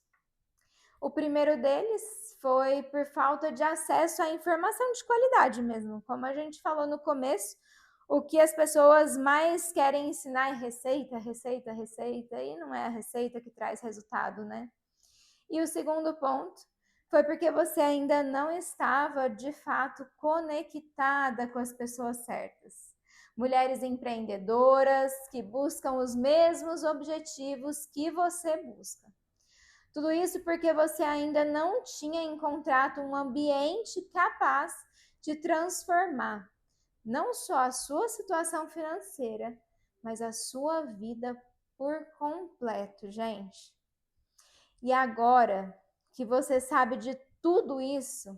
O primeiro deles foi por falta de acesso à informação de qualidade mesmo. Como a gente falou no começo, o que as pessoas mais querem ensinar é receita, receita, receita, e não é a receita que traz resultado, né? E o segundo ponto foi porque você ainda não estava, de fato, conectada com as pessoas certas. Mulheres empreendedoras que buscam os mesmos objetivos que você busca. Tudo isso porque você ainda não tinha encontrado um ambiente capaz de transformar não só a sua situação financeira, mas a sua vida por completo, gente. E agora que você sabe de tudo isso,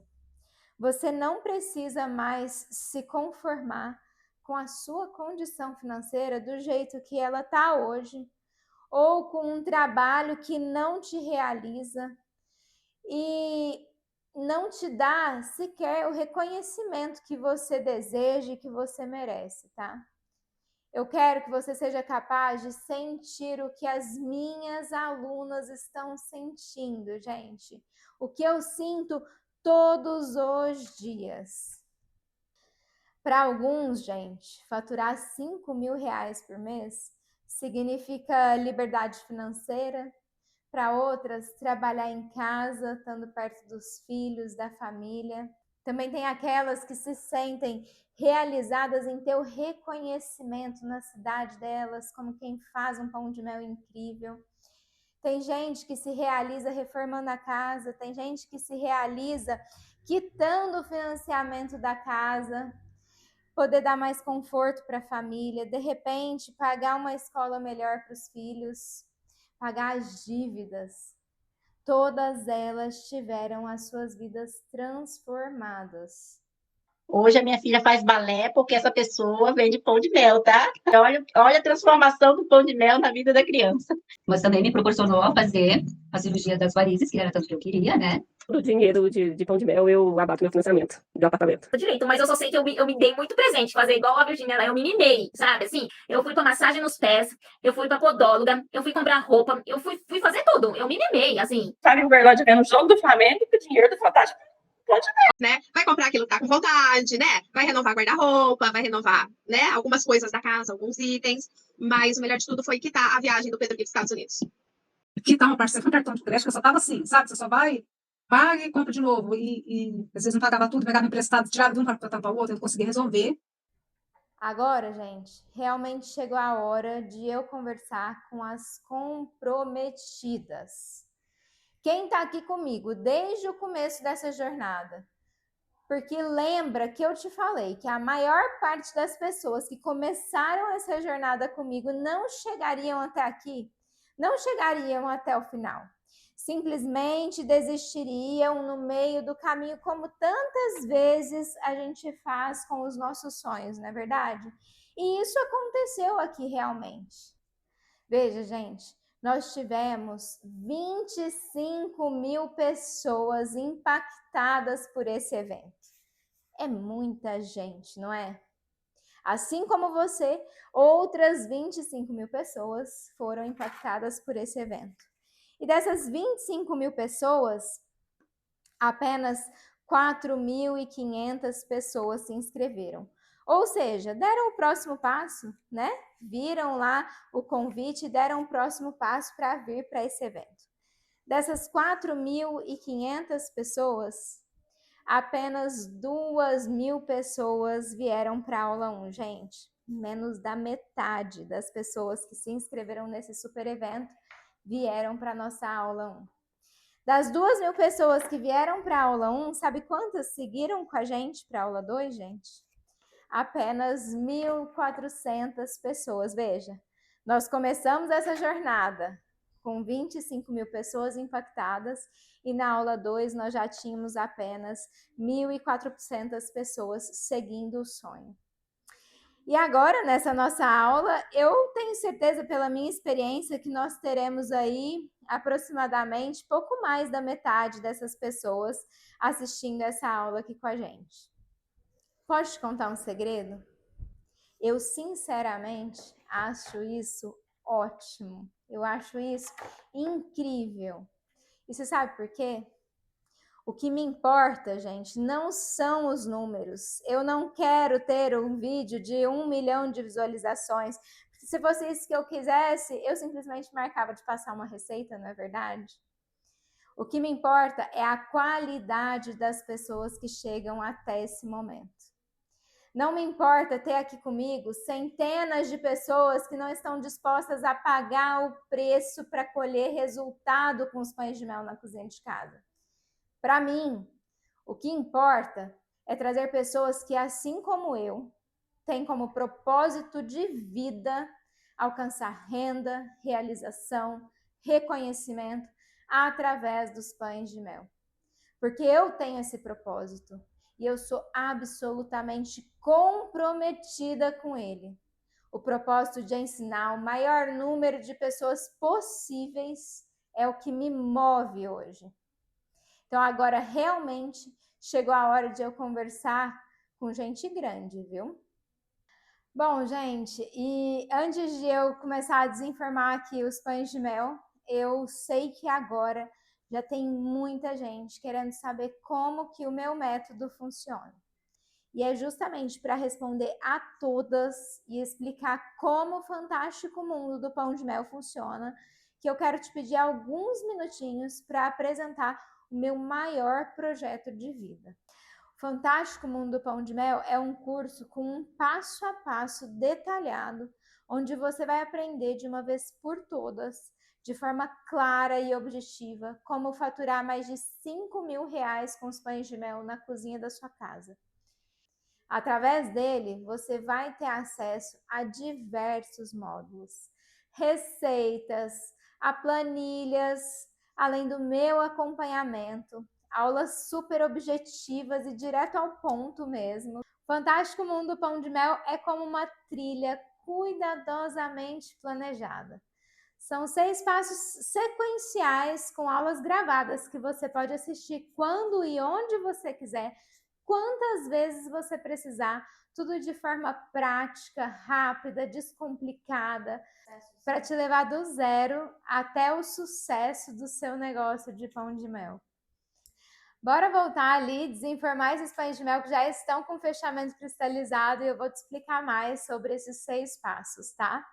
você não precisa mais se conformar com a sua condição financeira do jeito que ela está hoje, ou com um trabalho que não te realiza e não te dá sequer o reconhecimento que você deseja e que você merece, tá? Eu quero que você seja capaz de sentir o que as minhas alunas estão sentindo, gente. O que eu sinto todos os dias. Para alguns, gente, faturar R$ 5.000 por mês significa liberdade financeira. Para outras, trabalhar em casa, estando perto dos filhos, da família. Também tem aquelas que se sentem realizadas em ter o reconhecimento na cidade delas, como quem faz um pão de mel incrível. Tem gente que se realiza reformando a casa, tem gente que se realiza quitando o financiamento da casa, poder dar mais conforto para a família, de repente pagar uma escola melhor para os filhos, pagar as dívidas. Todas elas tiveram as suas vidas transformadas. Hoje a minha filha faz balé porque essa pessoa vende pão de mel, tá? Olha a transformação do pão de mel na vida da criança. Mas também me proporcionou fazer a cirurgia das varizes, que era tanto que eu queria, né? Do dinheiro de pão de mel, eu abato meu financiamento de apartamento. Direito, mas eu só sei que eu me dei muito presente, fazer igual a Virgínia lá, eu me mimei, sabe? Assim, eu fui pra massagem nos pés, eu fui pra podóloga, eu fui comprar roupa, eu fui fazer tudo, eu me mimei, assim. Sabe, o Uberlândia vendo o jogo do Flamengo com o dinheiro do Fantástico. Né? Vai comprar aquilo que tá com vontade, né? Vai renovar guarda-roupa, vai renovar, né? Algumas coisas da casa, alguns itens. Mas o melhor de tudo foi quitar a viagem do Pedro para os Estados Unidos. Quitar uma parcela com cartão de crédito, eu só tava assim, sabe? Você só vai, paga e compra de novo. E às vezes não pagava tudo, pegava emprestado, tirava de um para o outro, eu conseguia resolver. Agora, gente, realmente chegou a hora de eu conversar com as comprometidas. Quem está aqui comigo desde o começo dessa jornada? Porque lembra que eu te falei que a maior parte das pessoas que começaram essa jornada comigo não chegariam até aqui, não chegariam até o final. Simplesmente desistiriam no meio do caminho, como tantas vezes a gente faz com os nossos sonhos, não é verdade? E isso aconteceu aqui realmente. Veja, gente, nós tivemos 25.000 pessoas impactadas por esse evento. É muita gente, não é? Assim como você, outras 25.000 pessoas foram impactadas por esse evento. E dessas 25.000 pessoas, apenas 4.500 pessoas se inscreveram. Ou seja, deram o próximo passo, né? Viram lá o convite e deram o próximo passo para vir para esse evento. Dessas 4.500 pessoas, apenas 2.000 pessoas vieram para a aula 1, gente. Menos da metade das pessoas que se inscreveram nesse super evento vieram para a nossa aula 1. Das 2.000 pessoas que vieram para a aula 1, sabe quantas seguiram com a gente para a aula 2, gente? Apenas 1.400 pessoas. Veja, nós começamos essa jornada com 25.000 pessoas impactadas e na aula 2 nós já tínhamos apenas 1.400 pessoas seguindo o sonho. E agora, nessa nossa aula, eu tenho certeza pela minha experiência que nós teremos aí aproximadamente pouco mais da metade dessas pessoas assistindo essa aula aqui com a gente. Posso te contar um segredo? Eu, sinceramente, acho isso ótimo. Eu acho isso incrível. E você sabe por quê? O que me importa, gente, não são os números. Eu não quero ter um vídeo de 1 milhão de visualizações. Se fosse isso que eu quisesse, eu simplesmente marcava de passar uma receita, não é verdade? O que me importa é a qualidade das pessoas que chegam até esse momento. Não me importa ter aqui comigo centenas de pessoas que não estão dispostas a pagar o preço para colher resultado com os pães de mel na cozinha de casa. Para mim, o que importa é trazer pessoas que, assim como eu, têm como propósito de vida alcançar renda, realização, reconhecimento através dos pães de mel. Porque eu tenho esse propósito e eu sou absolutamente comprometida com ele. O propósito de ensinar o maior número de pessoas possíveis é o que me move hoje. Então agora realmente chegou a hora de eu conversar com gente grande, viu? Bom, gente, e antes de eu começar a desenformar aqui os pães de mel, eu sei que agora já tem muita gente querendo saber como que o meu método funciona. E é justamente para responder a todas e explicar como o fantástico mundo do pão de mel funciona, que eu quero te pedir alguns minutinhos para apresentar o meu maior projeto de vida. O Fantástico Mundo do Pão de Mel é um curso com um passo a passo detalhado, onde você vai aprender de uma vez por todas, de forma clara e objetiva, como faturar mais de R$ 5.000 com os pães de mel na cozinha da sua casa. Através dele, você vai ter acesso a diversos módulos, receitas, a planilhas, além do meu acompanhamento, aulas super objetivas e direto ao ponto mesmo. Fantástico Mundo do Pão de Mel é como uma trilha cuidadosamente planejada. São 6 passos sequenciais com aulas gravadas que você pode assistir quando e onde você quiser, quantas vezes você precisar, tudo de forma prática, rápida, descomplicada, para te levar do zero até o sucesso do seu negócio de pão de mel. Bora voltar ali, desenformar esses pães de mel que já estão com fechamento cristalizado e eu vou te explicar mais sobre esses 6 passos, tá?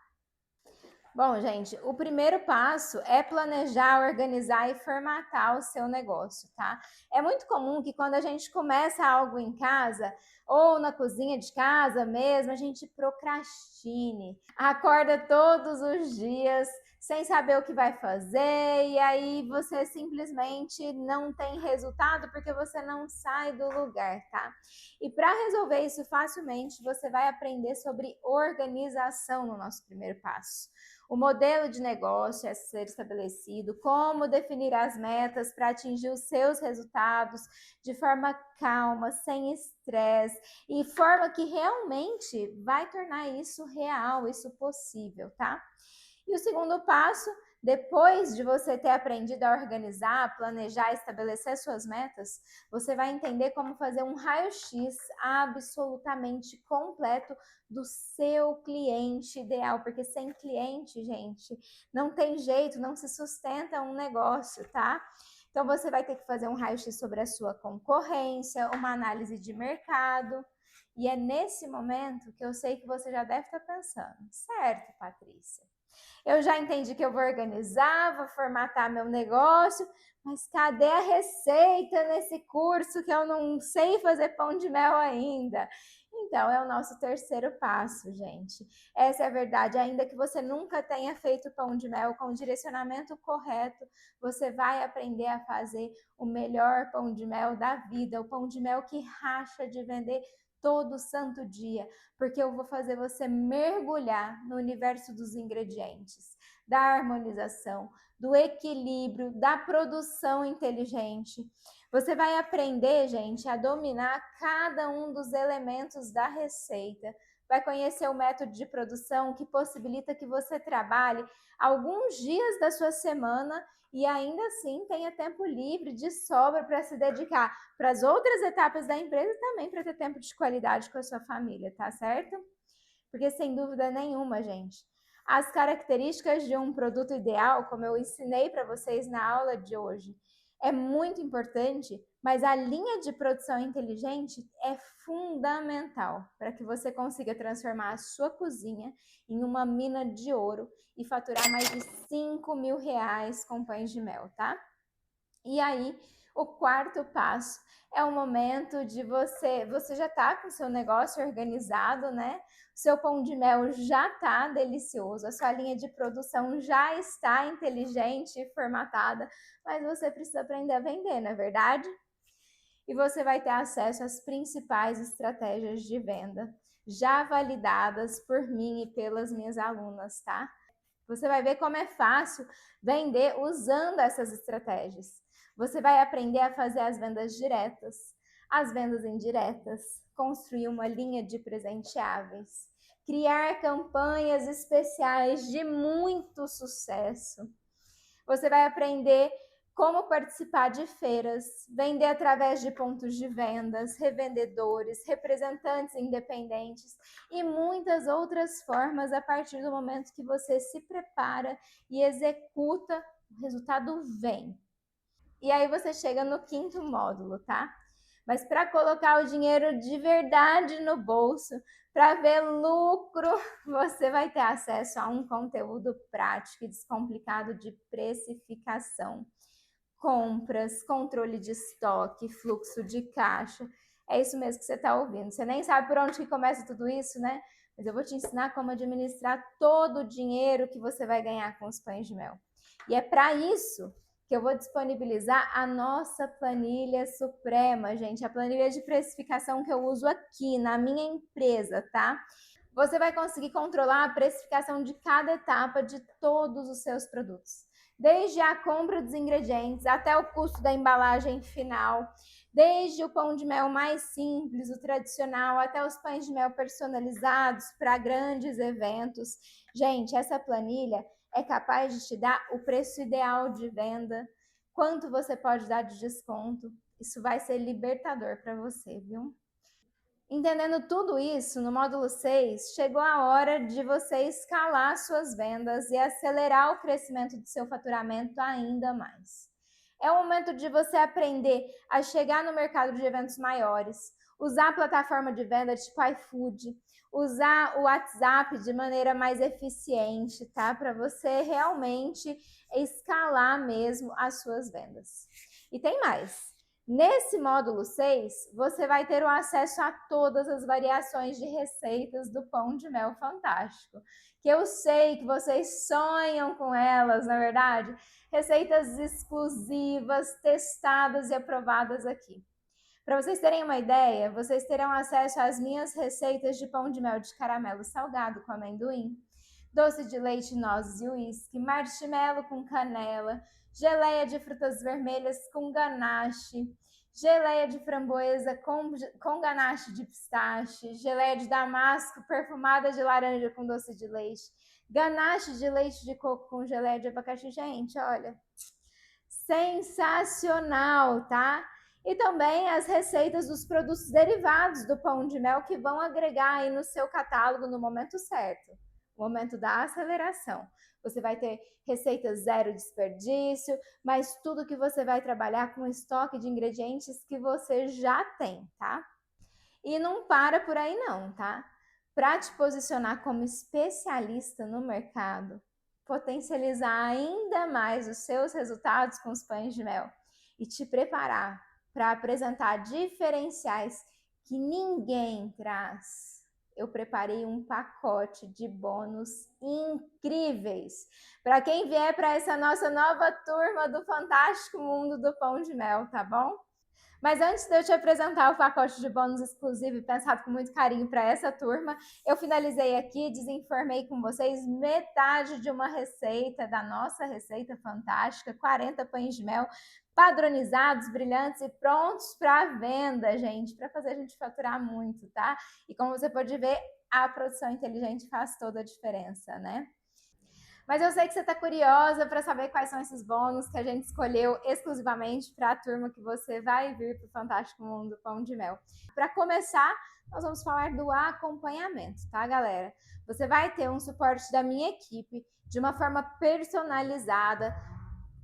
Bom, gente, o primeiro passo é planejar, organizar e formatar o seu negócio, tá? É muito comum que quando a gente começa algo em casa ou na cozinha de casa mesmo, a gente procrastine, acorda todos os dias sem saber o que vai fazer e aí você simplesmente não tem resultado porque você não sai do lugar, tá? E para resolver isso facilmente, você vai aprender sobre organização no nosso primeiro passo. O modelo de negócio a ser estabelecido, como definir as metas para atingir os seus resultados de forma calma, sem estresse e forma que realmente vai tornar isso real, isso possível, tá? E o segundo passo, depois de você ter aprendido a organizar, planejar, estabelecer suas metas, você vai entender como fazer um raio-x absolutamente completo do seu cliente ideal, porque sem cliente, gente, não tem jeito, não se sustenta um negócio, tá? Então você vai ter que fazer um raio-x sobre a sua concorrência, uma análise de mercado. E é nesse momento que eu sei que você já deve estar pensando, certo, Patrícia? Eu já entendi que eu vou organizar, vou formatar meu negócio, mas cadê a receita nesse curso que eu não sei fazer pão de mel ainda? Então, é o nosso terceiro passo, gente. Essa é a verdade. Ainda que você nunca tenha feito pão de mel com o direcionamento correto, você vai aprender a fazer o melhor pão de mel da vida, o pão de mel que racha de vender todo santo dia, porque eu vou fazer você mergulhar no universo dos ingredientes, da harmonização, do equilíbrio, da produção inteligente. Você vai aprender, gente, a dominar cada um dos elementos da receita. Vai conhecer o método de produção que possibilita que você trabalhe alguns dias da sua semana e ainda assim tenha tempo livre de sobra para se dedicar para as outras etapas da empresa e também para ter tempo de qualidade com a sua família, tá certo? Porque sem dúvida nenhuma, gente, as características de um produto ideal, como eu ensinei para vocês na aula de hoje, é muito importante, mas a linha de produção inteligente é fundamental para que você consiga transformar a sua cozinha em uma mina de ouro e faturar mais de 5 mil reais com pães de mel, tá? E aí, o quarto passo é o momento de você já tá com o seu negócio organizado, né? O seu pão de mel já tá delicioso, a sua linha de produção já está inteligente e formatada, mas você precisa aprender a vender, não é verdade? E você vai ter acesso às principais estratégias de venda, já validadas por mim e pelas minhas alunas, tá? Você vai ver como é fácil vender usando essas estratégias. Você vai aprender a fazer as vendas diretas, as vendas indiretas, construir uma linha de presenteáveis, criar campanhas especiais de muito sucesso. Você vai aprender como participar de feiras, vender através de pontos de vendas, revendedores, representantes independentes e muitas outras formas a partir do momento que você se prepara e executa, o resultado vem. E aí você chega no quinto módulo, tá? Mas para colocar o dinheiro de verdade no bolso, para ver lucro, você vai ter acesso a um conteúdo prático e descomplicado de precificação, compras, controle de estoque, fluxo de caixa. É isso mesmo que você está ouvindo. Você nem sabe por onde que começa tudo isso, né? Mas eu vou te ensinar como administrar todo o dinheiro que você vai ganhar com os pães de mel. E é para isso que eu vou disponibilizar a nossa planilha suprema, gente, a planilha de precificação que eu uso aqui na minha empresa, tá? Você vai conseguir controlar a precificação de cada etapa de todos os seus produtos, desde a compra dos ingredientes até o custo da embalagem final, desde o pão de mel mais simples, o tradicional, até os pães de mel personalizados para grandes eventos. Gente, essa planilha é capaz de te dar o preço ideal de venda, quanto você pode dar de desconto. Isso vai ser libertador para você, viu? Entendendo tudo isso, no módulo 6, chegou a hora de você escalar suas vendas e acelerar o crescimento do seu faturamento ainda mais. É o momento de você aprender a chegar no mercado de eventos maiores, usar a plataforma de venda tipo iFood, usar o WhatsApp de maneira mais eficiente, tá? Para você realmente escalar mesmo as suas vendas. E tem mais. Nesse módulo 6, você vai ter o acesso a todas as variações de receitas do pão de mel fantástico, que eu sei que vocês sonham com elas, na verdade, receitas exclusivas, testadas e aprovadas aqui. Para vocês terem uma ideia, vocês terão acesso às minhas receitas de pão de mel de caramelo salgado com amendoim, doce de leite, nozes e uísque, marshmallow com canela, geleia de frutas vermelhas com ganache, geleia de framboesa com ganache de pistache, geleia de damasco perfumada de laranja com doce de leite, ganache de leite de coco com geleia de abacaxi. Gente, olha, sensacional, tá? E também as receitas dos produtos derivados do pão de mel que vão agregar aí no seu catálogo no momento certo, o momento da aceleração. Você vai ter receitas zero desperdício, mas tudo que você vai trabalhar com estoque de ingredientes que você já tem, tá? E não para por aí não, tá? Para te posicionar como especialista no mercado, potencializar ainda mais os seus resultados com os pães de mel e te preparar para apresentar diferenciais que ninguém traz. Eu preparei um pacote de bônus incríveis para quem vier para essa nossa nova turma do Fantástico Mundo do Pão de Mel, tá bom? Mas antes de eu te apresentar o pacote de bônus exclusivo e pensado com muito carinho para essa turma, eu finalizei aqui, desinformei com vocês metade de uma receita, da nossa receita fantástica, 40 pães de mel padronizados, brilhantes e prontos para venda, gente, para fazer a gente faturar muito, tá? E como você pode ver, a produção inteligente faz toda a diferença, né? Mas eu sei que você está curiosa para saber quais são esses bônus que a gente escolheu exclusivamente para a turma que você vai vir para o Fantástico Mundo Pão de Mel. Para começar, nós vamos falar do acompanhamento, tá, galera? Você vai ter um suporte da minha equipe de uma forma personalizada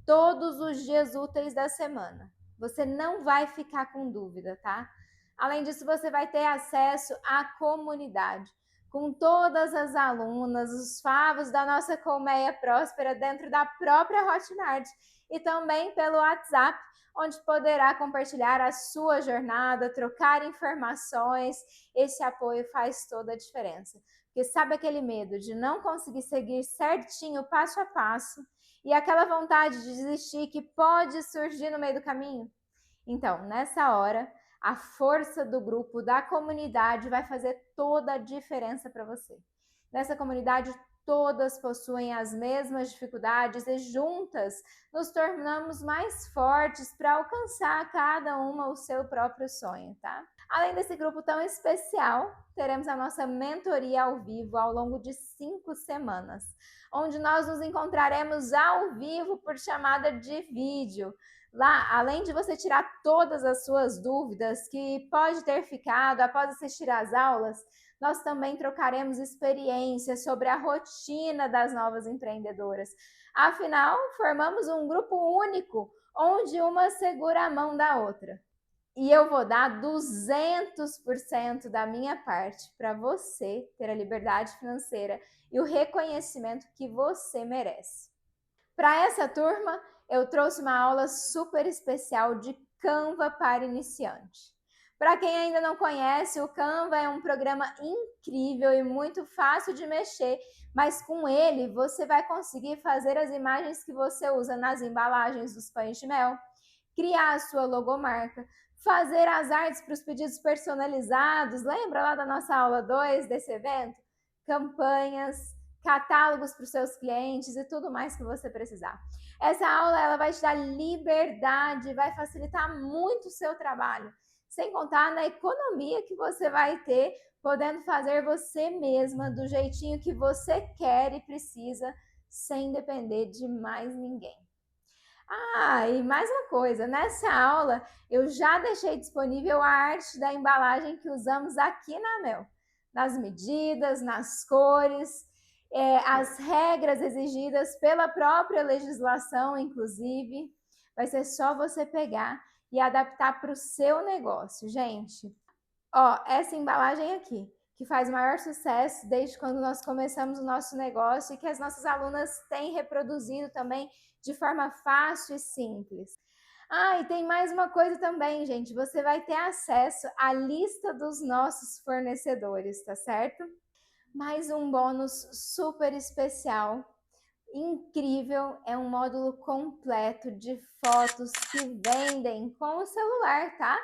todos os dias úteis da semana. Você não vai ficar com dúvida, tá? Além disso, você vai ter acesso à comunidade, com todas as alunas, os favos da nossa colmeia próspera dentro da própria Hotmart e também pelo WhatsApp, onde poderá compartilhar a sua jornada, trocar informações. Esse apoio faz toda a diferença. Porque sabe aquele medo de não conseguir seguir certinho, passo a passo, e aquela vontade de desistir que pode surgir no meio do caminho? Então, nessa hora, a força do grupo, da comunidade, vai fazer toda a diferença para você. Nessa comunidade, todas possuem as mesmas dificuldades e juntas nos tornamos mais fortes para alcançar cada uma o seu próprio sonho, tá? Além desse grupo tão especial, teremos a nossa mentoria ao vivo ao longo de 5 semanas, onde nós nos encontraremos ao vivo por chamada de vídeo. Lá, além de você tirar todas as suas dúvidas que pode ter ficado após assistir às aulas, nós também trocaremos experiências sobre a rotina das novas empreendedoras. Afinal, formamos um grupo único, onde uma segura a mão da outra. E eu vou dar 200% da minha parte para você ter a liberdade financeira e o reconhecimento que você merece. Para essa turma, eu trouxe uma aula super especial de Canva para iniciante. Para quem ainda não conhece, o Canva é um programa incrível e muito fácil de mexer, mas com ele você vai conseguir fazer as imagens que você usa nas embalagens dos pães de mel, criar a sua logomarca, fazer as artes para os pedidos personalizados. Lembra lá da nossa aula 2 desse evento? Campanhas, catálogos para os seus clientes e tudo mais que você precisar. Essa aula ela vai te dar liberdade, vai facilitar muito o seu trabalho, sem contar na economia que você vai ter, podendo fazer você mesma do jeitinho que você quer e precisa, sem depender de mais ninguém. Ah, e mais uma coisa, nessa aula eu já deixei disponível a arte da embalagem que usamos aqui na Mel, nas medidas, nas cores, as regras exigidas pela própria legislação, inclusive. Vai ser só você pegar e adaptar para o seu negócio, gente. Ó, essa embalagem aqui, que faz o maior sucesso desde quando nós começamos o nosso negócio e que as nossas alunas têm reproduzido também de forma fácil e simples. Ah, e tem mais uma coisa também, gente. Você vai ter acesso à lista dos nossos fornecedores, tá certo? Mais um bônus super especial, incrível, é um módulo completo de fotos que vendem com o celular, tá?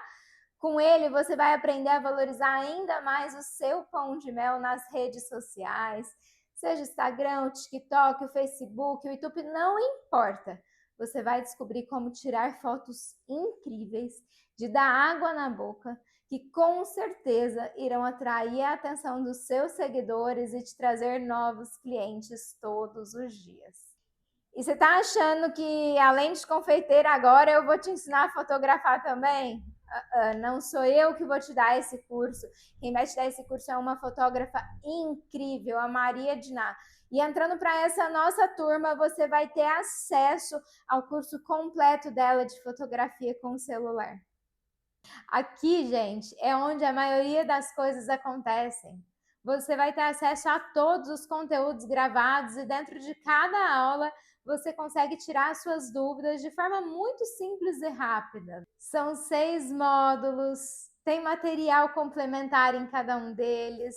Com ele, você vai aprender a valorizar ainda mais o seu pão de mel nas redes sociais, seja Instagram, o TikTok, o Facebook, o YouTube, não importa. Você vai descobrir como tirar fotos incríveis, de dar água na boca, que com certeza irão atrair a atenção dos seus seguidores e te trazer novos clientes todos os dias. E você está achando que, além de confeiteira, agora eu vou te ensinar a fotografar também? Não sou eu que vou te dar esse curso. Quem vai te dar esse curso é uma fotógrafa incrível, a Maria Diná. E entrando para essa nossa turma, você vai ter acesso ao curso completo dela de fotografia com o celular. Aqui, gente, é onde a maioria das coisas acontecem. Você vai ter acesso a todos os conteúdos gravados e dentro de cada aula você consegue tirar suas dúvidas de forma muito simples e rápida. São 6 módulos, tem material complementar em cada um deles,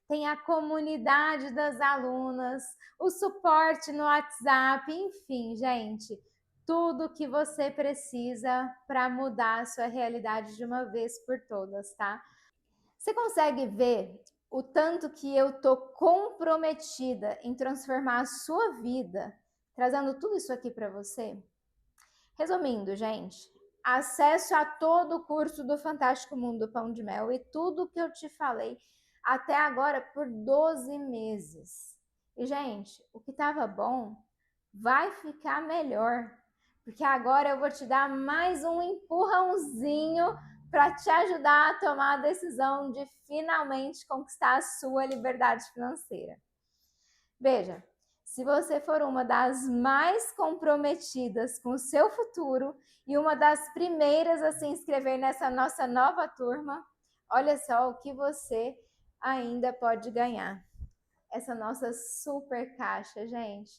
tem a comunidade das alunas, o suporte no WhatsApp, enfim, gente, tudo que você precisa para mudar a sua realidade de uma vez por todas, tá? Você consegue ver o tanto que eu tô comprometida em transformar a sua vida, trazendo tudo isso aqui para você? Resumindo, gente, acesso a todo o curso do Fantástico Mundo do Pão de Mel e tudo que eu te falei até agora por 12 meses. E, gente, o que estava bom vai ficar melhor, porque agora eu vou te dar mais um empurrãozinho para te ajudar a tomar a decisão de finalmente conquistar a sua liberdade financeira. Veja, se você for uma das mais comprometidas com o seu futuro e uma das primeiras a se inscrever nessa nossa nova turma, olha só o que você ainda pode ganhar. Essa nossa super caixa, gente.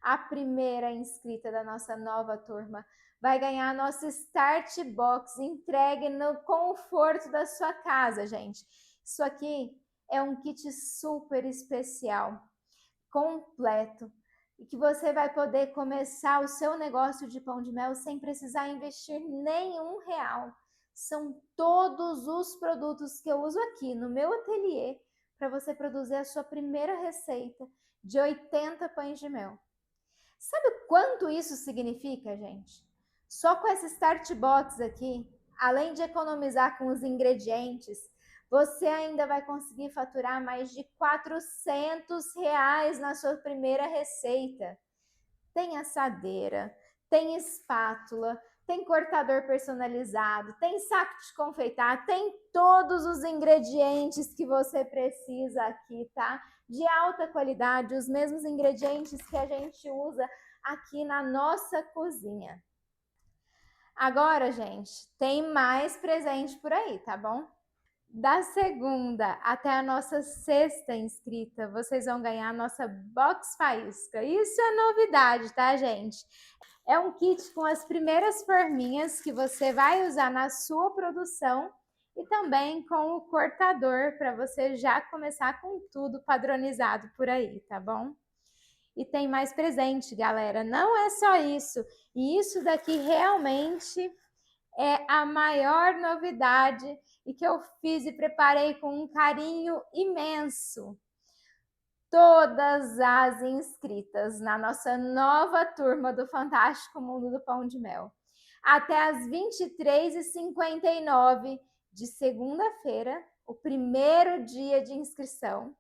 A primeira inscrita da nossa nova turma vai ganhar a nossa Start Box entregue no conforto da sua casa, gente. Isso aqui é um kit super especial, completo, e que você vai poder começar o seu negócio de pão de mel sem precisar investir nenhum real. São todos os produtos que eu uso aqui no meu ateliê para você produzir a sua primeira receita de 80 pães de mel. Sabe o quanto isso significa, gente? Só com essa Start Box aqui, além de economizar com os ingredientes, você ainda vai conseguir faturar mais de R$ 400 na sua primeira receita. Tem assadeira, tem espátula, tem cortador personalizado, tem saco de confeitar, tem todos os ingredientes que você precisa aqui, tá? De alta qualidade, os mesmos ingredientes que a gente usa aqui na nossa cozinha. Agora, gente, tem mais presente por aí, tá bom? Da segunda até a nossa sexta inscrita, vocês vão ganhar a nossa Box Faísca. Isso é novidade, tá, gente? É um kit com as primeiras forminhas que você vai usar na sua produção e também com o cortador para você já começar com tudo padronizado por aí, tá bom? E tem mais presente, galera. Não é só isso. E isso daqui realmente é a maior novidade e que eu fiz e preparei com um carinho imenso. Todas as inscritas na nossa nova turma do Fantástico Mundo do Pão de Mel, até as 23h59 de segunda-feira, o primeiro dia de inscrição,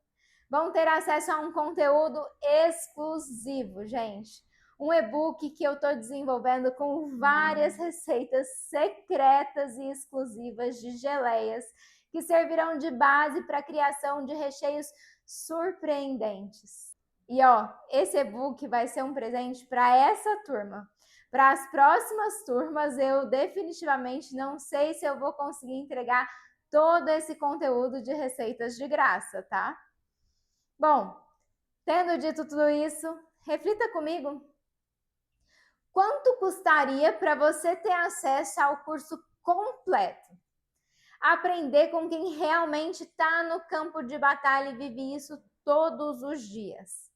vão ter acesso a um conteúdo exclusivo, gente. Um e-book que eu estou desenvolvendo com várias receitas secretas e exclusivas de geleias que servirão de base para a criação de recheios surpreendentes. E ó, esse e-book vai ser um presente para essa turma. Para as próximas turmas, eu definitivamente não sei se eu vou conseguir entregar todo esse conteúdo de receitas de graça, tá? Bom, tendo dito tudo isso, reflita comigo. Quanto custaria para você ter acesso ao curso completo? Aprender com quem realmente está no campo de batalha e vive isso todos os dias.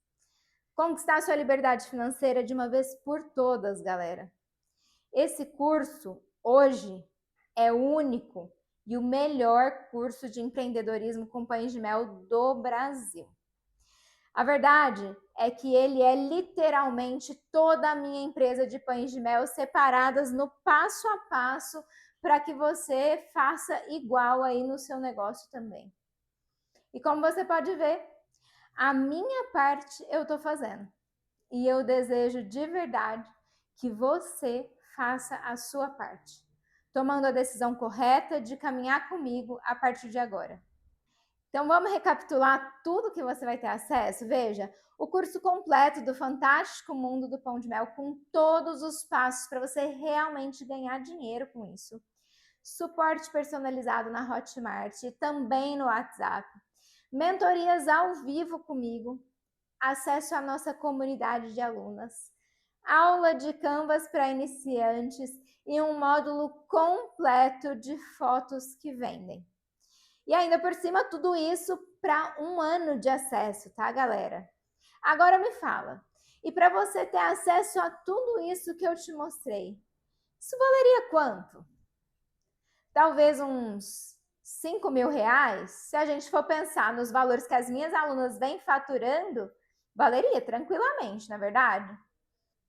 Conquistar sua liberdade financeira de uma vez por todas, galera. Esse curso, hoje, é o único e o melhor curso de empreendedorismo com pães de mel do Brasil. A verdade é que ele é literalmente toda a minha empresa de pães de mel separadas no passo a passo para que você faça igual aí no seu negócio também. E como você pode ver, a minha parte eu estou fazendo. E eu desejo de verdade que você faça a sua parte, tomando a decisão correta de caminhar comigo a partir de agora. Então vamos recapitular tudo que você vai ter acesso? Veja, o curso completo do Fantástico Mundo do Pão de Mel com todos os passos para você realmente ganhar dinheiro com isso. Suporte personalizado na Hotmart e também no WhatsApp. Mentorias ao vivo comigo. Acesso à nossa comunidade de alunas. Aula de Canvas para iniciantes e um módulo completo de fotos que vendem. E ainda por cima, tudo isso para 1 ano de acesso, tá, galera? Agora me fala, e para você ter acesso a tudo isso que eu te mostrei, isso valeria quanto? Talvez uns R$ 5.000? Se a gente for pensar nos valores que as minhas alunas vêm faturando, valeria tranquilamente, não é verdade?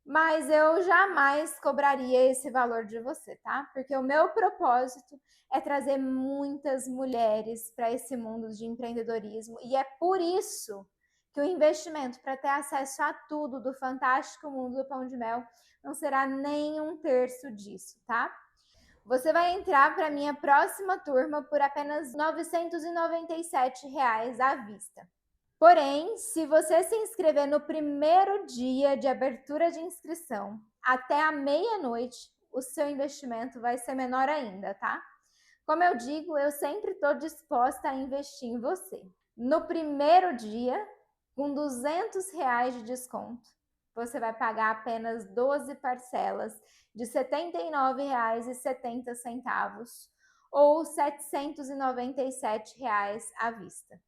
Mas eu jamais cobraria esse valor de você, tá? Porque o meu propósito é trazer muitas mulheres para esse mundo de empreendedorismo e é por isso que o investimento para ter acesso a tudo do fantástico mundo do pão de mel não será nem um terço disso, tá? Você vai entrar para a minha próxima turma por apenas R$ 997 à vista. Porém, se você se inscrever no primeiro dia de abertura de inscrição até a meia-noite, o seu investimento vai ser menor ainda, tá? Como eu digo, eu sempre estou disposta a investir em você. No primeiro dia, com R$ 200 de desconto, você vai pagar apenas 12 parcelas de R$ 79,70 ou R$ 797 à vista.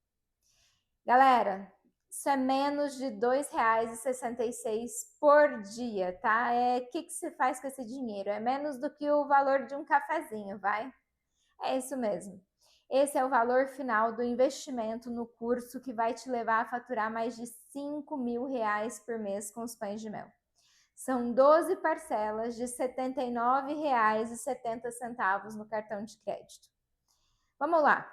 Galera, isso é menos de R$ 2,66 por dia, tá? O que você faz com esse dinheiro? É menos do que o valor de um cafezinho, vai? É isso mesmo. Esse é o valor final do investimento no curso que vai te levar a faturar mais de R$ 5.000 por mês com os pães de mel. São 12 parcelas de R$ 79,70 no cartão de crédito. Vamos lá.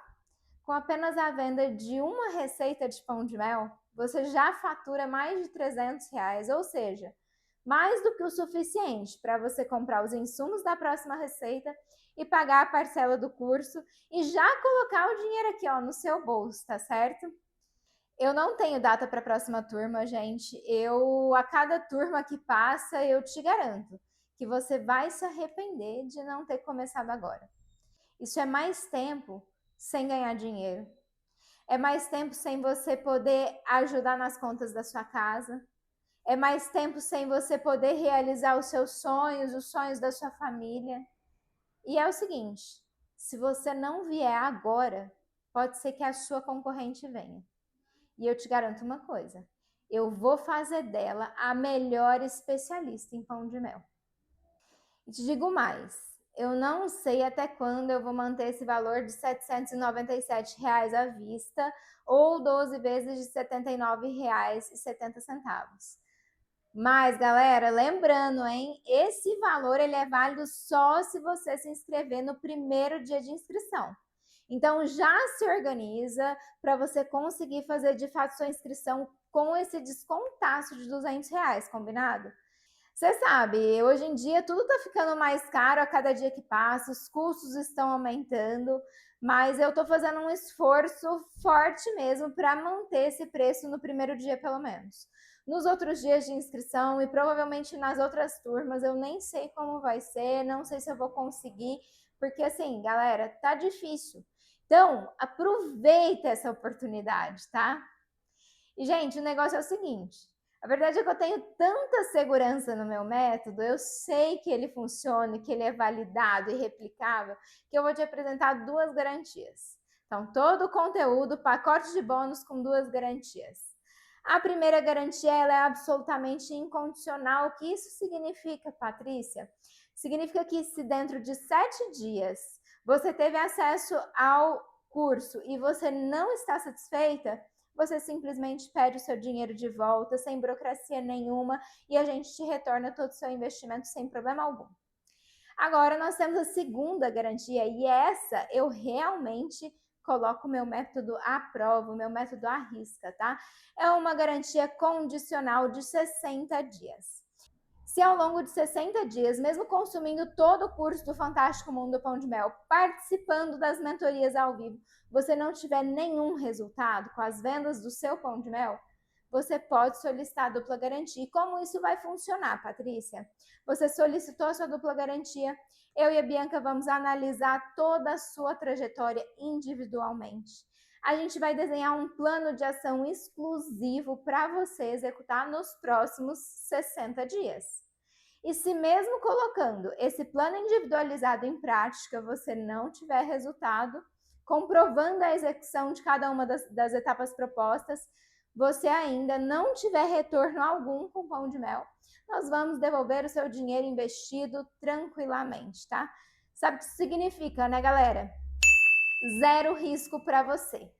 Com apenas a venda de uma receita de pão de mel, você já fatura mais de R$ 300, ou seja, mais do que o suficiente para você comprar os insumos da próxima receita e pagar a parcela do curso e já colocar o dinheiro aqui, ó, no seu bolso, tá certo? Eu não tenho data para a próxima turma, gente. A cada turma que passa, eu te garanto que você vai se arrepender de não ter começado agora. Isso é mais tempo sem ganhar dinheiro. É mais tempo sem você poder ajudar nas contas da sua casa. É mais tempo sem você poder realizar os seus sonhos, os sonhos da sua família. E é o seguinte, se você não vier agora, pode ser que a sua concorrente venha. E eu te garanto uma coisa, eu vou fazer dela a melhor especialista em pão de mel. E te digo mais, eu não sei até quando eu vou manter esse valor de R$ 797 à vista ou 12 vezes de R$ 79,70. Mas, galera, lembrando, hein? Esse valor ele é válido só se você se inscrever no primeiro dia de inscrição. Então, já se organiza para você conseguir fazer de fato sua inscrição com esse descontaço de R$ 200, combinado? Você sabe, hoje em dia tudo está ficando mais caro a cada dia que passa, os custos estão aumentando, mas eu estou fazendo um esforço forte mesmo para manter esse preço no primeiro dia, pelo menos. Nos outros dias de inscrição e provavelmente nas outras turmas, eu nem sei como vai ser, não sei se eu vou conseguir, porque assim, galera, tá difícil. Então, aproveita essa oportunidade, tá? E, gente, o negócio é o seguinte, a verdade é que eu tenho tanta segurança no meu método, eu sei que ele funciona, que ele é validado e replicável, que eu vou te apresentar 2 garantias. Então, todo o conteúdo, pacote de bônus com 2 garantias. A primeira garantia ela é absolutamente incondicional. O que isso significa, Patrícia? Significa que se dentro de 7 dias você teve acesso ao curso e você não está satisfeita, você simplesmente pede o seu dinheiro de volta, sem burocracia nenhuma, e a gente te retorna todo o seu investimento sem problema algum. Agora nós temos a segunda garantia, e essa eu realmente coloco o meu método à prova, o meu método à risca, tá? É uma garantia condicional de 60 dias. Se ao longo de 60 dias, mesmo consumindo todo o curso do Fantástico Mundo do Pão de Mel, participando das mentorias ao vivo, você não tiver nenhum resultado com as vendas do seu pão de mel, você pode solicitar a dupla garantia. E como isso vai funcionar, Patrícia? Você solicitou a sua dupla garantia, eu e a Bianca vamos analisar toda a sua trajetória individualmente. A gente vai desenhar um plano de ação exclusivo para você executar nos próximos 60 dias. E se mesmo colocando esse plano individualizado em prática, você não tiver resultado, comprovando a execução de cada uma das etapas propostas, você ainda não tiver retorno algum com pão de mel, nós vamos devolver o seu dinheiro investido tranquilamente, tá? Sabe o que isso significa, né, galera? 0 risco para você.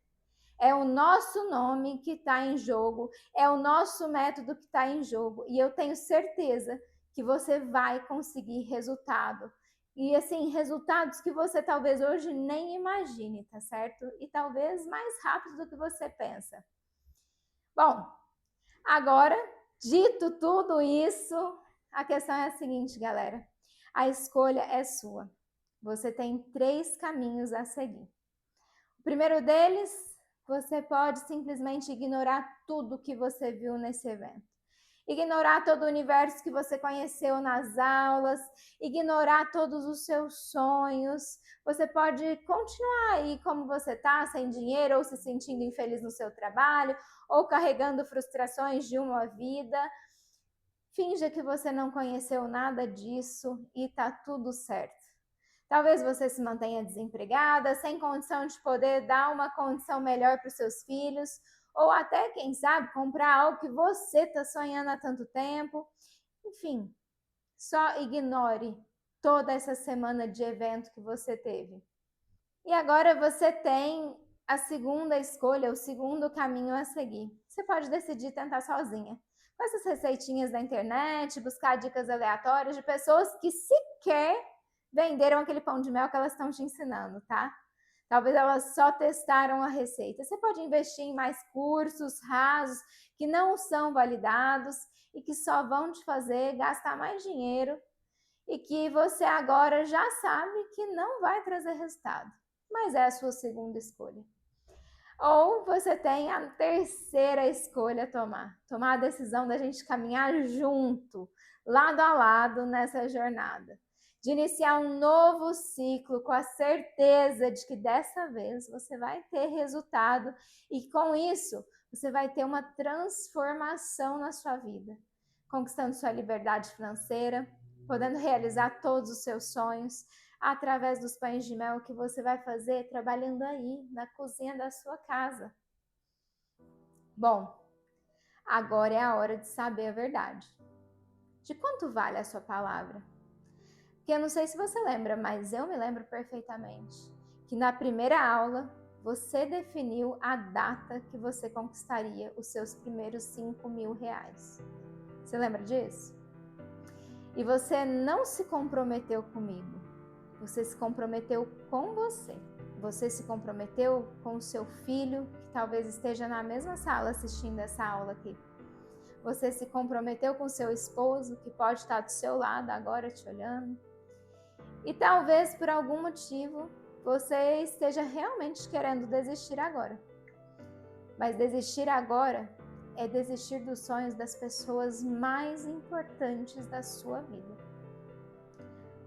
É o nosso nome que está em jogo, é o nosso método que está em jogo, e eu tenho certeza que você vai conseguir resultado. E assim, resultados que você talvez hoje nem imagine, tá certo? E talvez mais rápido do que você pensa. Bom, agora, dito tudo isso, a questão é a seguinte, galera. A escolha é sua. Você tem 3 caminhos a seguir. O primeiro deles, você pode simplesmente ignorar tudo que você viu nesse evento. Ignorar todo o universo que você conheceu nas aulas, ignorar todos os seus sonhos. Você pode continuar aí como você está, sem dinheiro, ou se sentindo infeliz no seu trabalho, ou carregando frustrações de uma vida. Finja que você não conheceu nada disso e tá tudo certo. Talvez você se mantenha desempregada, sem condição de poder dar uma condição melhor para os seus filhos, ou até, quem sabe, comprar algo que você está sonhando há tanto tempo. Enfim, só ignore toda essa semana de evento que você teve. E agora você tem a segunda escolha, o segundo caminho a seguir. Você pode decidir tentar sozinha. Com essas receitinhas da internet, buscar dicas aleatórias de pessoas que sequer venderam aquele pão de mel que elas estão te ensinando, tá? Talvez elas só testaram a receita. Você pode investir em mais cursos rasos que não são validados e que só vão te fazer gastar mais dinheiro e que você agora já sabe que não vai trazer resultado, mas é a sua segunda escolha. Ou você tem a terceira escolha a tomar a decisão da gente caminhar junto, lado a lado nessa jornada, de iniciar um novo ciclo com a certeza de que dessa vez você vai ter resultado e com isso você vai ter uma transformação na sua vida, conquistando sua liberdade financeira, podendo realizar todos os seus sonhos através dos pães de mel que você vai fazer trabalhando aí na cozinha da sua casa. Bom, agora é a hora de saber a verdade. De quanto vale a sua palavra? Porque eu não sei se você lembra, mas eu me lembro perfeitamente que na primeira aula você definiu a data que você conquistaria os seus primeiros 5.000 reais. Você lembra disso? E você não se comprometeu comigo. Você se comprometeu com você. Você se comprometeu com o seu filho, que talvez esteja na mesma sala assistindo essa aula aqui. Você se comprometeu com o seu esposo, que pode estar do seu lado agora te olhando. E talvez por algum motivo você esteja realmente querendo desistir agora. Mas desistir agora é desistir dos sonhos das pessoas mais importantes da sua vida.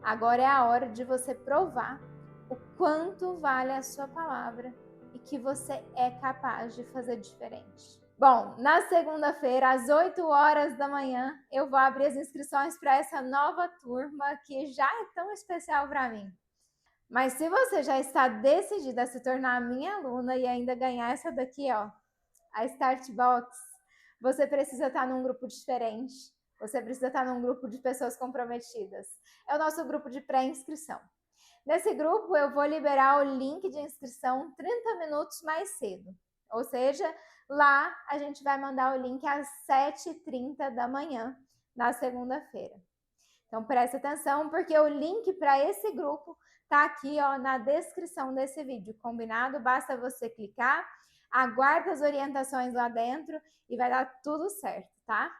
Agora é a hora de você provar o quanto vale a sua palavra e que você é capaz de fazer diferente. Bom, na segunda-feira, às 8 horas da manhã, eu vou abrir as inscrições para essa nova turma que já é tão especial para mim. Mas se você já está decidida a se tornar minha aluna e ainda ganhar essa daqui, ó, a Start Box, você precisa estar num grupo diferente. Você precisa estar num grupo de pessoas comprometidas. É o nosso grupo de pré-inscrição. Nesse grupo, eu vou liberar o link de inscrição 30 minutos mais cedo. Ou seja, lá a gente vai mandar o link às 7h30 da manhã, na segunda-feira. Então, preste atenção, porque o link para esse grupo tá aqui, ó, na descrição desse vídeo, combinado? Basta você clicar, aguarda as orientações lá dentro e vai dar tudo certo, tá?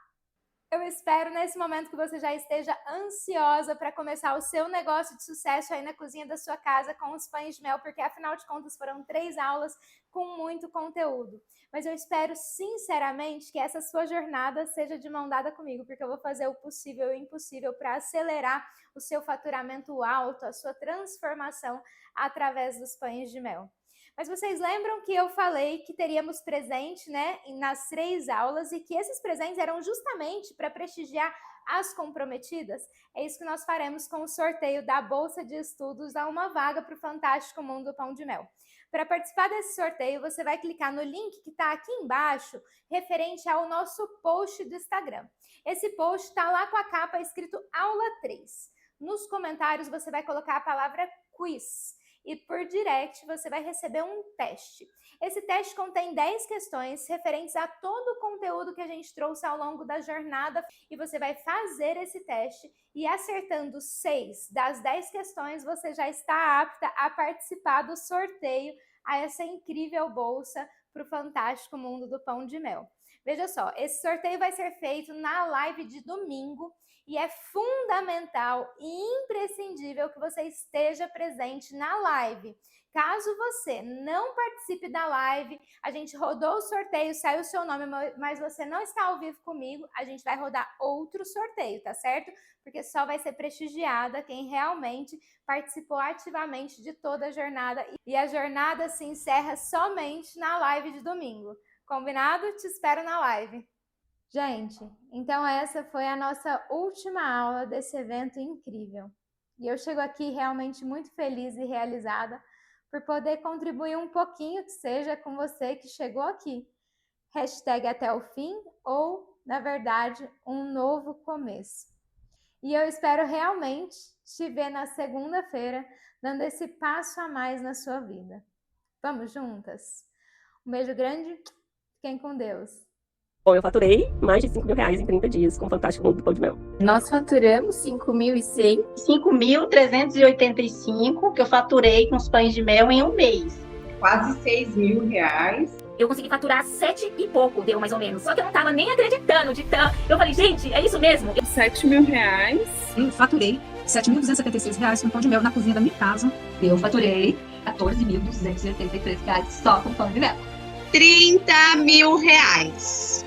Eu espero nesse momento que você já esteja ansiosa para começar o seu negócio de sucesso aí na cozinha da sua casa com os pães de mel, porque afinal de contas foram 3 aulas com muito conteúdo. Mas eu espero sinceramente que essa sua jornada seja de mão dada comigo, porque eu vou fazer o possível e o impossível para acelerar o seu faturamento alto, a sua transformação através dos pães de mel. Mas vocês lembram que eu falei que teríamos presente, né, nas 3 aulas e que esses presentes eram justamente para prestigiar as comprometidas? É isso que nós faremos com o sorteio da Bolsa de Estudos a uma vaga para o Fantástico Mundo do Pão de Mel. Para participar desse sorteio, você vai clicar no link que está aqui embaixo, referente ao nosso post do Instagram. Esse post está lá com a capa escrito Aula 3. Nos comentários você vai colocar a palavra quiz. E por direct você vai receber um teste. Esse teste contém 10 questões referentes a todo o conteúdo que a gente trouxe ao longo da jornada e você vai fazer esse teste e acertando 6 das 10 questões você já está apta a participar do sorteio a essa incrível bolsa para o Fantástico Mundo do Pão de Mel. Veja só, esse sorteio vai ser feito na live de domingo e é fundamental e imprescindível que você esteja presente na live. Caso você não participe da live, a gente rodou o sorteio, saiu o seu nome, mas você não está ao vivo comigo, a gente vai rodar outro sorteio, tá certo? Porque só vai ser prestigiada quem realmente participou ativamente de toda a jornada. E a jornada se encerra somente na live de domingo. Combinado? Te espero na live. Gente, então essa foi a nossa última aula desse evento incrível. E eu chego aqui realmente muito feliz e realizada por poder contribuir um pouquinho que seja com você que chegou aqui. Hashtag até o fim ou, na verdade, um novo começo. E eu espero realmente te ver na segunda-feira dando esse passo a mais na sua vida. Vamos juntas? Um beijo grande, fiquem com Deus. Bom, eu faturei mais de 5 mil reais em 30 dias com o Fantástico Mundo do Pão de Mel. Nós faturamos 5.100. 5.385 que eu faturei com os pães de mel em um mês. Quase 6 mil reais. Eu consegui faturar 7 e pouco, deu mais ou menos. Só que eu não tava nem acreditando de tanto. Eu falei, gente, é isso mesmo. 7 mil reais. Eu faturei R$ 7.276 com pão de mel na cozinha da minha casa. Eu faturei R$ 14.283 só com pão de mel. 30 mil reais.